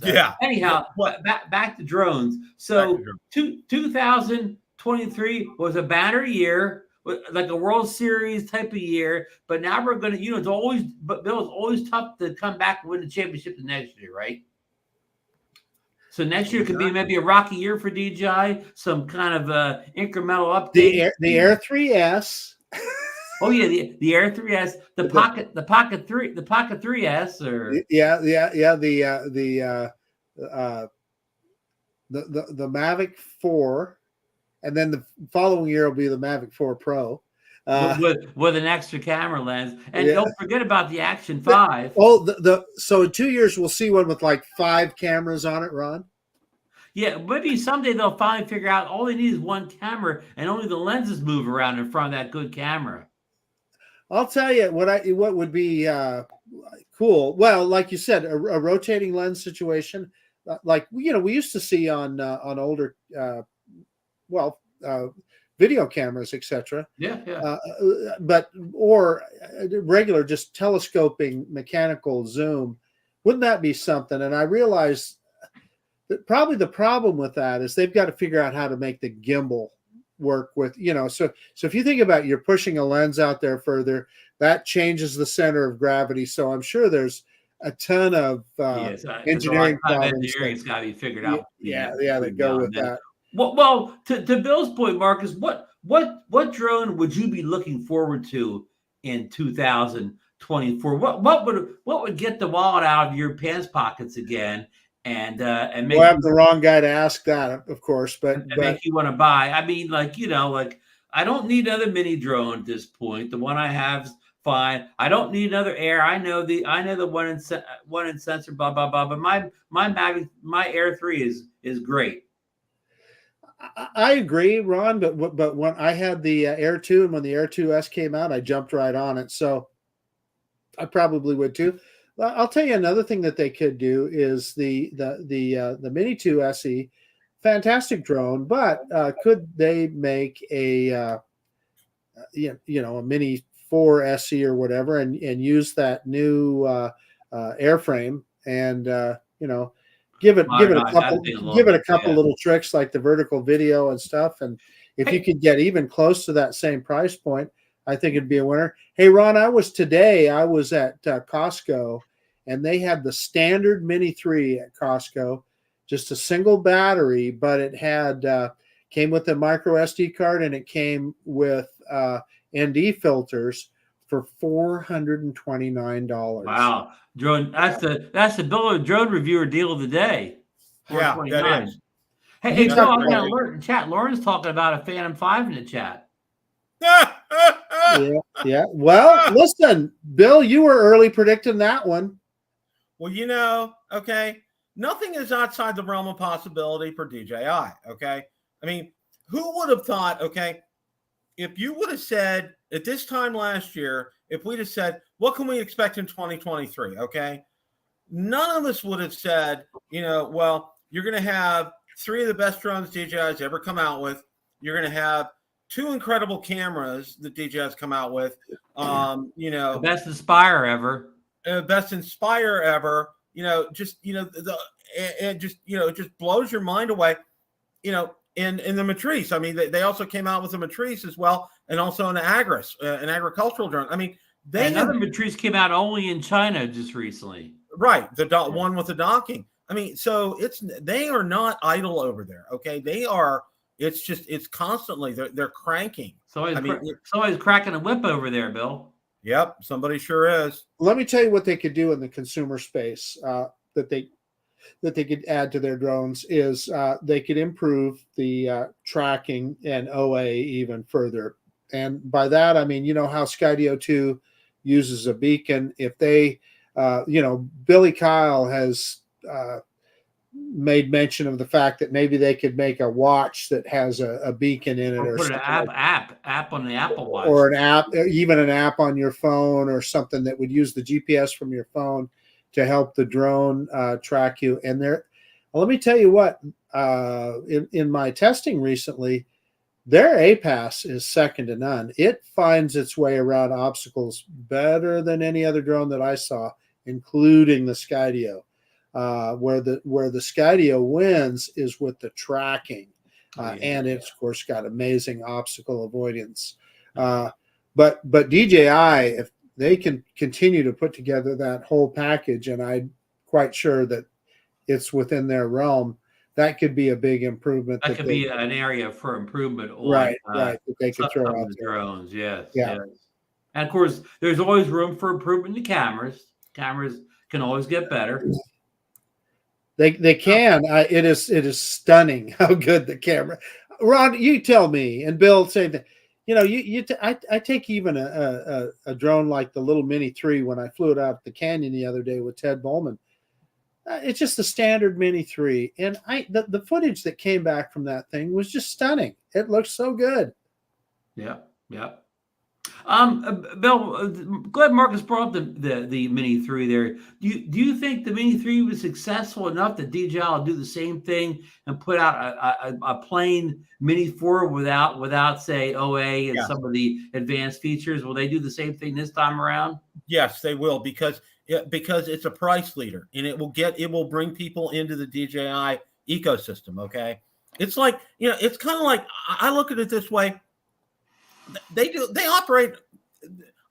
anyhow, back to drones. So 2023 was a banner year, like a World Series type of year. But now we're going to, it's always tough to come back and win the championship the next year, right? So next year could be maybe a rocky year for DJI, some kind of incremental update. The Air 3S. Oh yeah, the Air 3S, the Pocket 3S, or the Mavic 4, and then the following year will be the Mavic 4 Pro. With an extra camera lens, and don't forget about the Action 5. So in 2 years we'll see one with like 5 cameras on it, Ron. Yeah, maybe someday they'll finally figure out all they need is one camera, and only the lenses move around in front of that good camera. I'll tell you what would be cool. Well, like you said, a rotating lens situation, like we used to see on older, video cameras, etc. But regular, just telescoping mechanical zoom, wouldn't that be something? And I realize that probably the problem with that is they've got to figure out how to make the gimbal work with, so if you think about, you're pushing a lens out there further, that changes the center of gravity. So I'm sure there's a ton of engineering problems. Engineering's got to be figured out. That go with that. Well, to Bill's point, Marcus, what drone would you be looking forward to in 2024? What would get the wallet out of your pants pockets again and make we'll have the wrong guy to ask that, of course, but make you want to buy? I mean, like I don't need another mini drone at this point. The one I have's fine. I don't need another Air. I know the one in sensor, blah blah blah. But my Mavic, my Air 3 is great. I agree, Ron, but when I had the Air 2 and when the Air 2S came out, I jumped right on it. So I probably would too. I'll tell you another thing that they could do is the Mini 2 SE, fantastic drone, but could they make a Mini 4 SE or whatever and use that new airframe and give it a couple little tricks like the vertical video and stuff. And if you could get even close to that same price point, I think it'd be a winner. Hey, Ron, I was at Costco, and they had the standard Mini 3 at Costco, just a single battery, but it had came with a micro SD card, and it came with ND filters for $429. Wow, drone. That's the Bill Drone Reviewer deal of the day. Yeah, that is. Hey, Bill, I got an alert in chat. Lauren's talking about a Phantom 5 in the chat. Yeah. Well, listen, Bill, you were early predicting that one. Well, okay, nothing is outside the realm of possibility for DJI, okay? I mean, who would have thought, okay, if you would have said at this time last year, if we'd have said, what can we expect in 2023, okay? None of us would have said, well, you're going to have 3 of the best drones DJI's ever come out with. You're going to have 2 incredible cameras that DJI's come out with. The best Inspire ever. Best Inspire ever. It just blows your mind away. In the Matrice. I mean, they also came out with a Matrice as well, and also an Agris, an agricultural drone. I mean, another Matrice came out only in China just recently. Right, the one with the docking. I mean, so they are not idle over there. Okay, they are. It's constantly they're cranking. Somebody's cracking a whip over there, Bill. Yep, somebody sure is. Let me tell you what they could do in the consumer space that they could add to their drones is they could improve the tracking and OA even further. And by that, I mean, how Skydio 2 uses a beacon. If they, Billy Kyle has made mention of the fact that maybe they could make a watch that has a beacon in it, or put an app on the Apple Watch, or an app, even an app on your phone, or something that would use the GPS from your phone to help the drone track you. And let me tell you what, in my testing recently, their APAS is second to none. It finds its way around obstacles better than any other drone that I saw, including the Skydio. Where the Skydio wins is with the tracking, and it's of course got amazing obstacle avoidance. But DJI, if they can continue to put together that whole package, and I'm quite sure that it's within their realm, that could be a big improvement. That could be an area for improvement. On, right. That they could throw out the drones. Yes. Yeah. Yes. And of course, there's always room for improvement in the cameras. Cameras can always get better. They can. It is stunning how good the camera. Ron, you tell me, and Bill, same thing. I take even a drone like the little Mini 3 when I flew it out the canyon the other day with Ted Bowman. It's just the standard Mini 3, and the footage that came back from that thing was just stunning. It looks so good. Yeah. Bill, glad Marcus brought up the Mini 3 there. Do you think the Mini 3 was successful enough that DJI will do the same thing and put out a plain Mini 4 without say OA and some of the advanced features? Will they do the same thing this time around? Yes, they will, because it's a price leader, and it will bring people into the DJI ecosystem. Okay, it's like, it's kind of like, I look at it this way. They operate,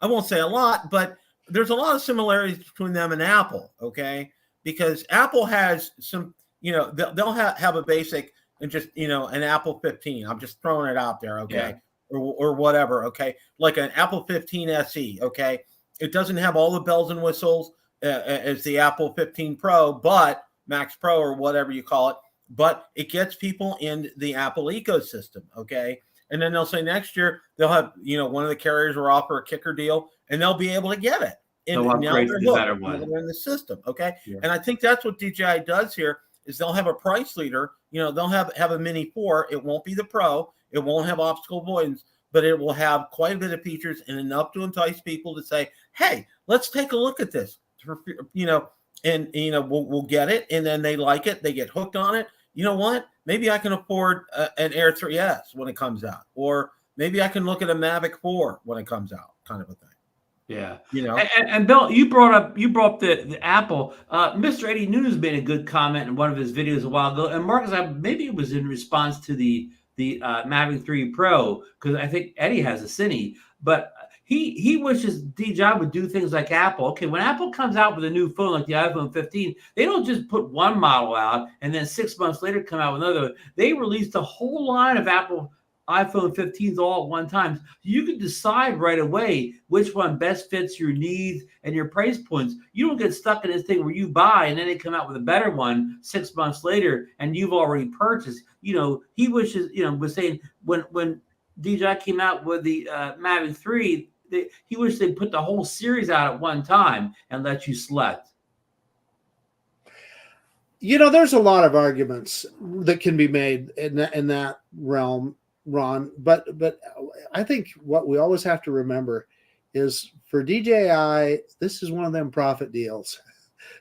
I won't say a lot, but there's a lot of similarities between them and Apple, okay? Because Apple has some, they'll have a basic and just, an Apple 15. I'm just throwing it out there, okay? Yeah. Or whatever, okay? Like an Apple 15 SE, okay? It doesn't have all the bells and whistles as the Apple 15 Pro, but Max Pro or whatever you call it, but it gets people in the Apple ecosystem, okay? And then they'll say next year they'll have, one of the carriers will offer a kicker deal, and they'll be able to get it. And now they're in the system, okay? Yeah. And I think that's what DJI does here is they'll have a price leader. They'll have a Mini 4. It won't be the Pro. It won't have obstacle avoidance, but it will have quite a bit of features and enough to entice people to say, hey, let's take a look at this. We'll get it, and then they like it. They get hooked on it. You know what? Maybe I can afford an Air 3S when it comes out, or maybe I can look at a Mavic 4 when it comes out, kind of a thing. Yeah, And Bill, you brought up the Apple. Mr. Eddie News made a good comment in one of his videos a while ago, and Marcus, maybe it was in response to the Mavic 3 Pro, because I think Eddie has a Cine, but he wishes DJI would do things like Apple. Okay, when Apple comes out with a new phone like the iPhone 15, they don't just put one model out and then 6 months later come out with another. They released a whole line of Apple iPhone 15s all at one time. You can decide right away which one best fits your needs and your price points. You don't get stuck in this thing where you buy and then they come out with a better one 6 months later and you've already purchased. He wishes, was saying when DJI came out with the Mavic 3, he wished they'd put the whole series out at one time and let you select. There's a lot of arguments that can be made in that realm, Ron, but I think what we always have to remember is for DJI, this is one of them profit deals.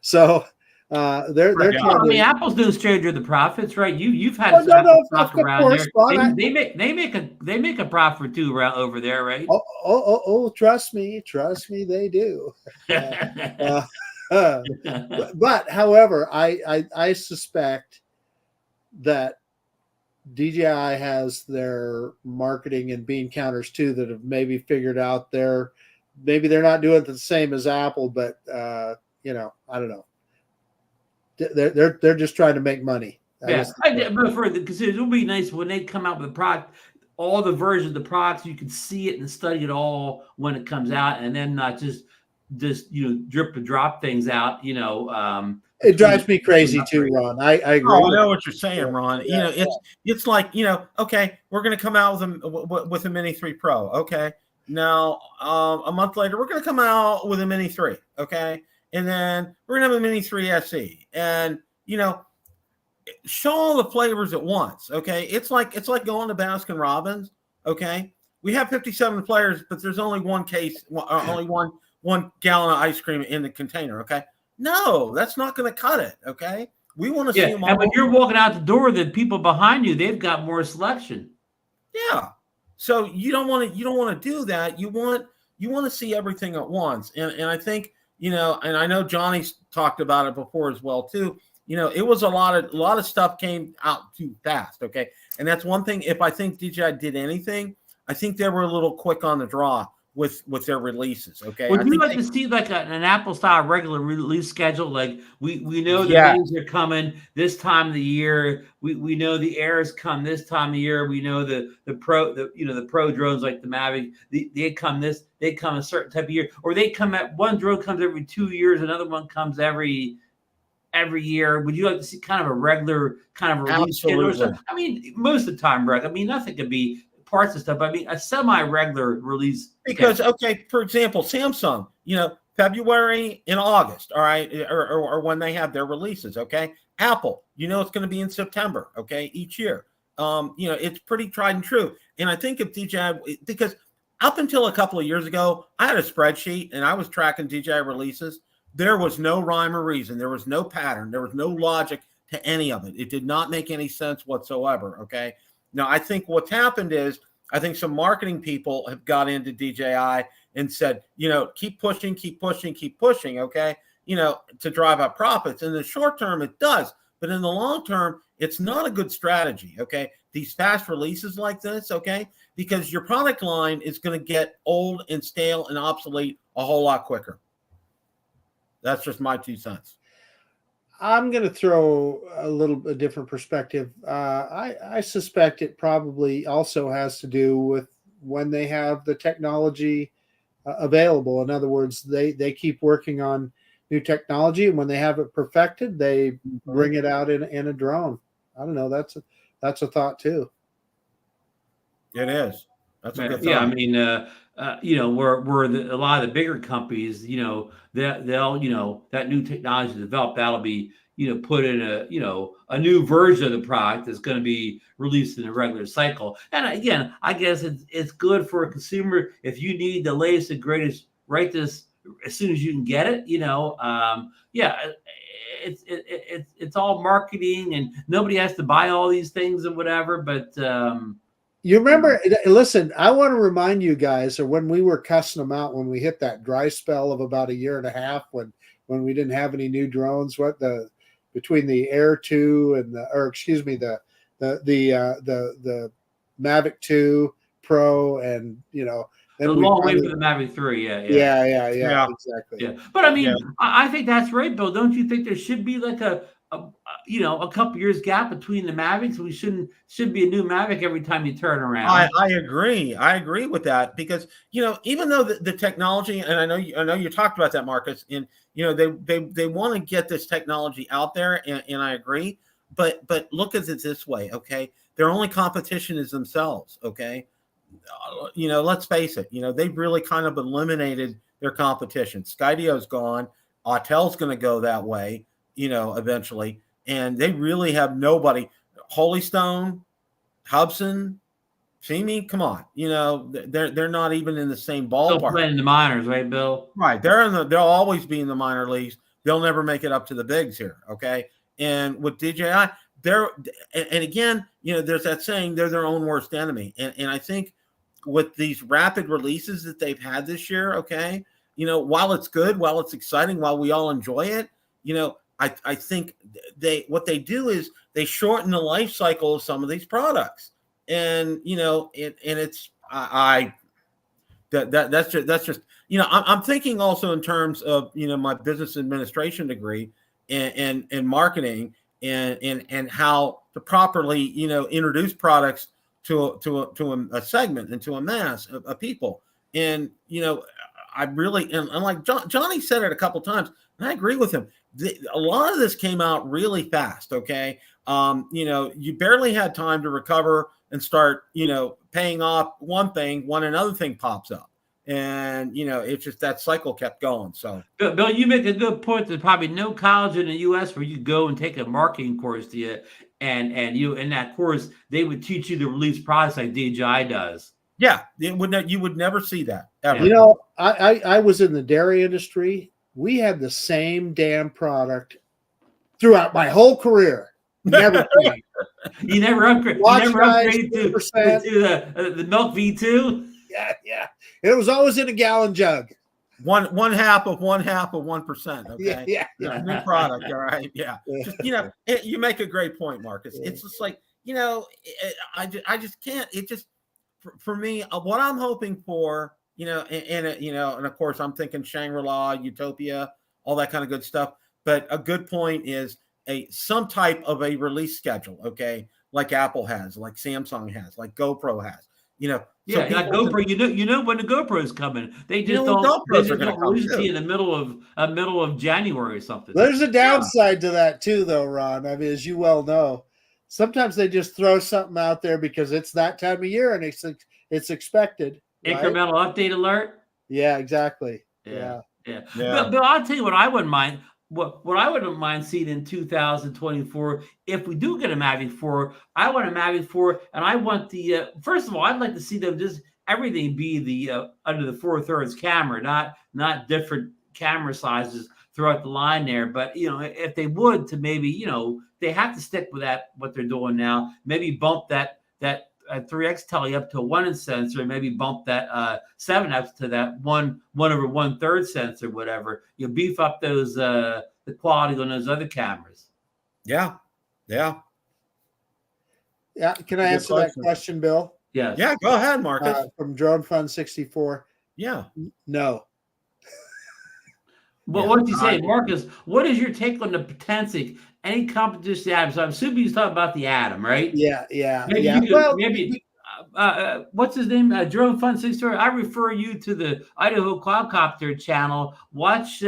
So they're I mean, Apple's no stranger to the profits, right? You've had stock around there. They make a profit too around over there, right? Oh, trust me, they do. But however, I suspect that DJI has their marketing and bean counters too that have maybe figured out maybe they're not doing it the same as Apple, but I don't know. They're just trying to make money. But because it would be nice when they come out with a product, all the versions of the products, you can see it and study it all when it comes out, and then not just drip and drop things out. It drives me crazy too, Ron. I agree. I know what you're saying, Ron. It's like okay, we're going to come out with a Mini 3 Pro. Okay, now a month later we're going to come out with a Mini 3. Okay, and then we're going to have a Mini 3 SE, and show all the flavors at once. Okay, it's like going to Baskin Robbins. Okay, we have 57 flavors, but there's only one case, only one gallon of ice cream in the container. Okay. No, that's not going to cut it. Okay, we want to see them all. And when you're walking out the door, the people behind you, they've got more selection. Yeah, so you don't want to do that. You want to see everything at once. And I think and I know Johnny's talked about it before as well too. It was a lot of stuff came out too fast. Okay, and that's one thing. If I think DJI did anything, I think they were a little quick on the draw with their releases. Okay. Would you like to see like an Apple style regular release schedule? Like we know the Minis are coming this time of the year. We know the Airs come this time of year. We know the Pro drones like the Mavic, they come a certain type of year, or they come at one drone comes every 2 years, another one comes every year. Would you like to see kind of a regular kind of release schedule? I mean, most of the time, Brett. I mean, nothing could be parts and stuff. I mean, a semi-regular release. Because okay, for example, Samsung, February and August, all right, or when they have their releases. Okay, Apple, it's going to be in September. Okay, each year. It's pretty tried and true. And I think if DJI, because up until a couple of years ago, I had a spreadsheet and I was tracking DJI releases. There was no rhyme or reason. There was no pattern. There was no logic to any of it. It did not make any sense whatsoever. Okay. Now, I think what's happened is I think some marketing people have got into DJI and said, keep pushing, okay, to drive up profits. In the short term, it does. But in the long term, it's not a good strategy, okay? These fast releases like this, okay, because your product line is going to get old and stale and obsolete a whole lot quicker. That's just my 2 cents. I'm going to throw a different perspective. I suspect it probably also has to do with when they have the technology available. In other words, they keep working on new technology, and when they have it perfected, they bring it out in a drone. I don't know. That's a thought too. It is. That's a good thought. Yeah, I mean, where a lot of the bigger companies, they'll that new technology developed, that'll be put in a new version of the product that's going to be released in a regular cycle. And again, I guess it's good for a consumer if you need the latest and greatest, right this as soon as you can get it. It's all marketing, and nobody has to buy all these things and whatever. But you remember, listen, I want to remind you guys, or when we were cussing them out, when we hit that dry spell of about a year and a half, when we didn't have any new drones, between the Air 2 and the Mavic 2 Pro and a long way for the Mavic 3. Yeah, exactly. Yeah, but I mean, I think that's right, Bill. Don't you think there should be like a couple years gap between the Mavics? We should be a new Mavic every time you turn around. I agree with that, because even though the technology, and I know you talked about that, Marcus, and they want to get this technology out there, and I agree, but look at it this way, okay? Their only competition is themselves, okay? Let's face it, they've really kind of eliminated their competition. Skydio's gone, Autel's going to go that way, eventually, and they really have nobody. Holystone, Hubson, Femi, come on, they're not even in the same ballpark. Still playing the minors, right, Bill? Right, they'll always be in the minor leagues. They'll never make it up to the bigs here, okay? And with DJI, and again, there's that saying, they're their own worst enemy, and I think with these rapid releases that they've had this year, okay, while it's good, while it's exciting, while we all enjoy it, I think what they do is they shorten the life cycle of some of these products, and it's that's just I'm thinking also in terms of my business administration degree and marketing and how to properly introduce products to a segment and to a mass of people. And I really, and like Johnny said it a couple times, and I agree with him. A lot of this came out really fast. Okay, you barely had time to recover and start paying off one thing when another thing pops up, and it's just that cycle kept going. So Bill, you make a good point. There's probably no college in the U.S. where you go and take a marketing course to you. And you in that course, they would teach you to release products like DJI does. Yeah, you would never see that ever. I was in the dairy industry. We had the same damn product throughout my whole career. Never changed. You never upgrade. You never upgrade to the milk V2. Yeah. It was always in a gallon jug. One half of 1%. Okay. Yeah. New product. All right. Yeah. Just, you make a great point, Marcus. Yeah. It's just like, I just can't, it just, for me, what I'm hoping for, and of course I'm thinking Shangri-La, Utopia, all that kind of good stuff. But a good point is some type of a release schedule. Okay. Like Apple has, like Samsung has, like GoPro has, Yeah, so like GoPro, you know when the GoPro is coming. They just don't release it in the middle of January or something. There's a downside to that too, though, Ron. I mean, as you well know, sometimes they just throw something out there because it's that time of year and it's expected. Incremental update alert. Yeah, exactly. Yeah. But I'll tell you what I wouldn't mind. What I wouldn't mind seeing in 2024, if we do get a Mavic 4, I want a Mavic 4, and I want the first of all, I'd like to see them just everything be the under the 4/3 camera, not different camera sizes throughout the line there. But if they would, to maybe they have to stick with that what they're doing now. Maybe bump that 3x tele up to a 1-inch sensor, and maybe bump that 7x to that 1/1/3 sensor, whatever. You beef up those the quality on those other cameras. Yeah. Can I answer that question, Bill? Yes. Yeah, go ahead, Marcus. From Drone Fund 64. Yeah. No. Well, what did you say, Marcus? What is your take on the potential? Any competition to Atom? So I'm assuming he's talking about the Atom, right? Yeah. Maybe what's his name? Drone Fund 64. I refer you to the Idaho Quadcopter channel. Watch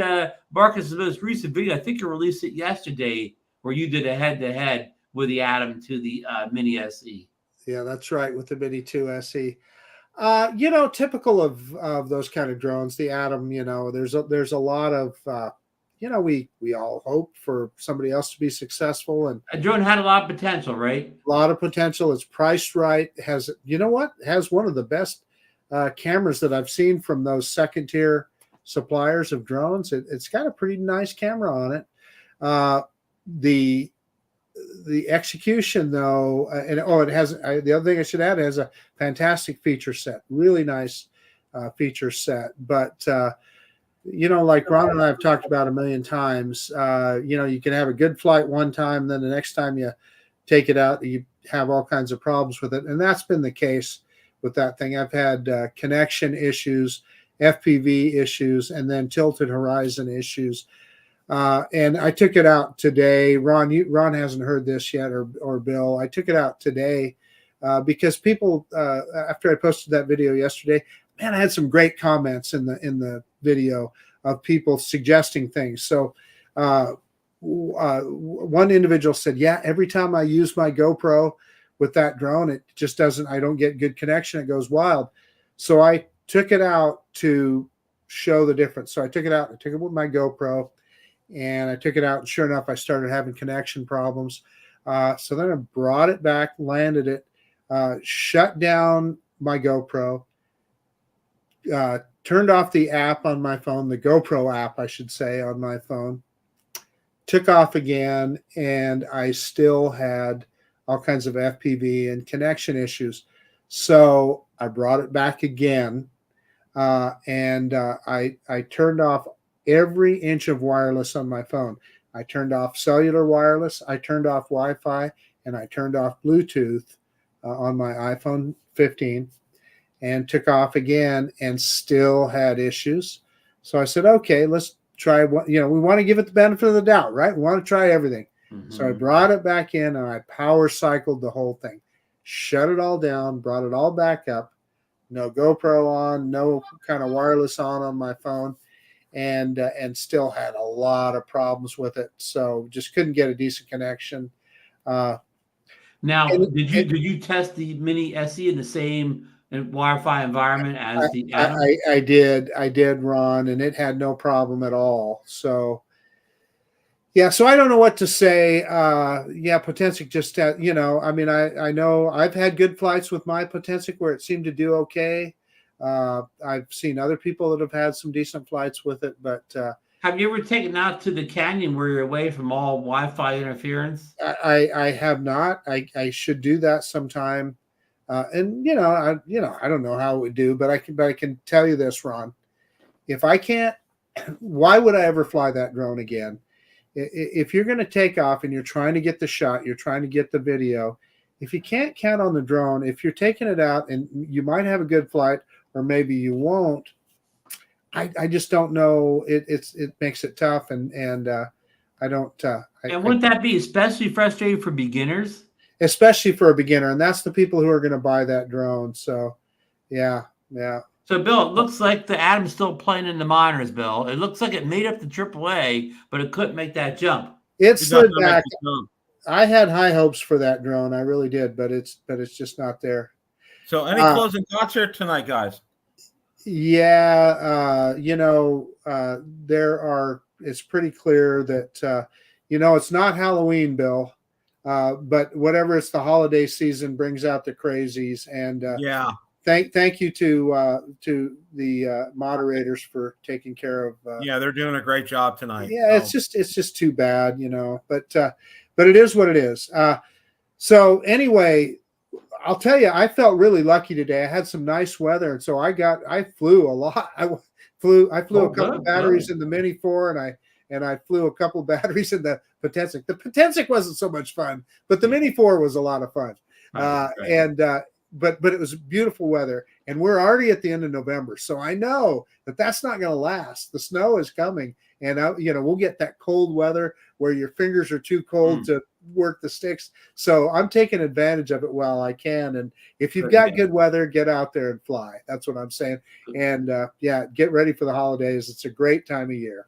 Marcus's most recent video. I think you released it yesterday, where you did a head-to-head with the Atom to the Mini SE. Yeah, that's right, with the Mini 2 SE. Typical of those kind of drones, the Atom, there's a lot of, we all hope for somebody else to be successful. And a drone had a lot of potential, right? A lot of potential. It's priced right. Has one of the best cameras that I've seen from those second tier suppliers of drones. It's got a pretty nice camera on it. The execution, though, it has the other thing I should add, it has a fantastic feature set, really nice feature set. But like Ron and I have talked about a million times, you can have a good flight one time, then the next time you take it out, you have all kinds of problems with it, and that's been the case with that thing. I've had connection issues, FPV issues, and then tilted horizon issues. And I took it out today. Ron hasn't heard this yet, or Bill. I took it out today because people, after I posted that video yesterday, man, I had some great comments in the video of people suggesting things. So one individual said, yeah, every time I use my GoPro with that drone, it just doesn't, I don't get good connection. It goes wild. So I took it out to show the difference. So I took it out, I took it with my GoPro, and I took it out, and sure enough, I started having connection problems. So then I brought it back, landed it, shut down my GoPro, turned off the app on my phone, the GoPro app, I should say, on my phone, took off again, and I still had all kinds of FPV and connection issues. So I brought it back again, and I turned off every inch of wireless on my phone. I turned off cellular wireless, I turned off Wi-Fi, and I turned off Bluetooth on my iPhone 15, and took off again, and still had issues. So I said, okay, let's try what, we want to give it the benefit of the doubt, right? We want to try everything. Mm-hmm. So I brought it back in, and I power cycled the whole thing, shut it all down, brought it all back up, no GoPro on, no kind of wireless on my phone, and still had a lot of problems with it. So just couldn't get a decent connection. Now, did you test the Mini SE in the same Wi-Fi environment as the Atom? I did, Ron, and it had no problem at all. So yeah, so I don't know what to say. Yeah, Potensic just I mean, I know I've had good flights with my Potensic where it seemed to do okay. I've seen other people that have had some decent flights with it, but have you ever taken out to the canyon where you're away from all Wi-Fi interference? I have not. I should do that sometime. And I don't know how it would do, but I can tell you this, Ron. If I can't, why would I ever fly that drone again? If you're going to take off and you're trying to get the shot, you're trying to get the video, if you can't count on the drone, if you're taking it out and you might have a good flight, or maybe you won't, I just don't know. It makes it tough, and I don't. And wouldn't that be especially frustrating for beginners? Especially for a beginner, and that's the people who are going to buy that drone. So, yeah. So, Bill, it looks like the Atom's still playing in the minors, Bill. It looks like it made up the AAA, but it couldn't make that jump. It slid back. I had high hopes for that drone. I really did, but it's just not there. So, any closing thoughts here tonight, guys? Yeah, there are. It's pretty clear that it's not Halloween, Bill. But whatever, it's the holiday season brings out the crazies, and yeah. Thank you to the moderators for taking care of. Yeah, they're doing a great job tonight. Yeah, it's just too bad, but it is what it is. So anyway, I'll tell you, I felt really lucky today. I had some nice weather, and so I flew a lot. I flew a couple of batteries in the Mini 4, and I flew a couple of batteries in the Potensic. The Potensic wasn't so much fun, but the Mini 4 was a lot of fun. But it was beautiful weather, and we're already at the end of November, so I know that's not going to last. The snow is coming, and we'll get that cold weather where your fingers are too cold to work the sticks. So I'm taking advantage of it while I can. And if you've got good weather, get out there and fly. That's what I'm saying. And get ready for the holidays. It's a great time of year.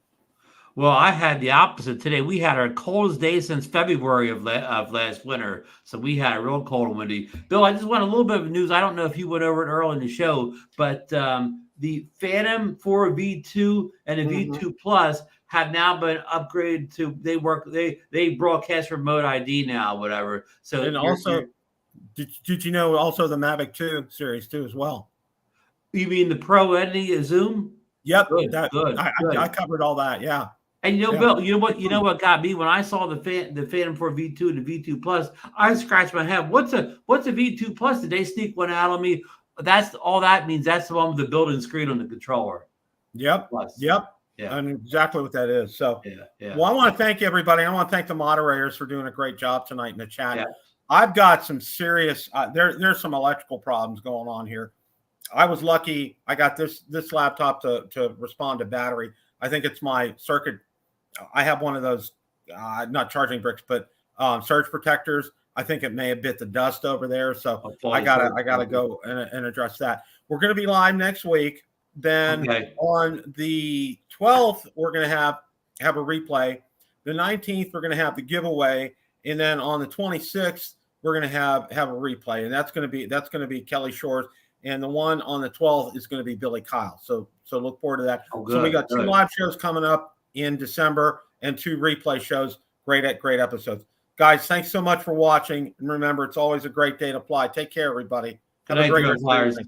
Well, I had the opposite today. We had our coldest day since February of last winter. So we had a real cold and windy. Bill, I just want a little bit of news. I don't know if you went over it early in the show, but the Phantom 4 V2 and the V2 Plus have now been upgraded to they broadcast remote ID now, whatever. So and also, did you know also the Mavic 2 series too as well? You mean the Pro Edity Zoom? Yep, good. I covered all that. Yeah. And Bill, you know what got me when I saw the Phantom 4 V2 and the V2 Plus, I scratched my head. What's a V2 Plus? Did they sneak one out on me? That's all that means. That's the one with the built-in screen on the controller. Yep. Plus. Yep. Yeah. And exactly what that is. So yeah. Well, I want to thank everybody. I want to thank the moderators for doing a great job tonight in the chat. I've got some serious. There's some electrical problems going on here. I was lucky. I got this laptop to respond to battery. I think it's my circuit. I have one of those, not charging bricks, but surge protectors. I think it may have bit the dust over there. So I gotta go and address that. We're going to be live next week. Then on the 12th, we're going to have a replay. The 19th, we're going to have the giveaway, and then on the 26th, we're going to have a replay, and that's going to be Kelly Shores, and the one on the 12th is going to be Billy Kyle. So look forward to that. So we got 2 live shows coming up in December and 2 replay shows. Great episodes, guys. Thanks so much for watching, and remember, it's always a great day to fly. Take care, everybody. Have a great day.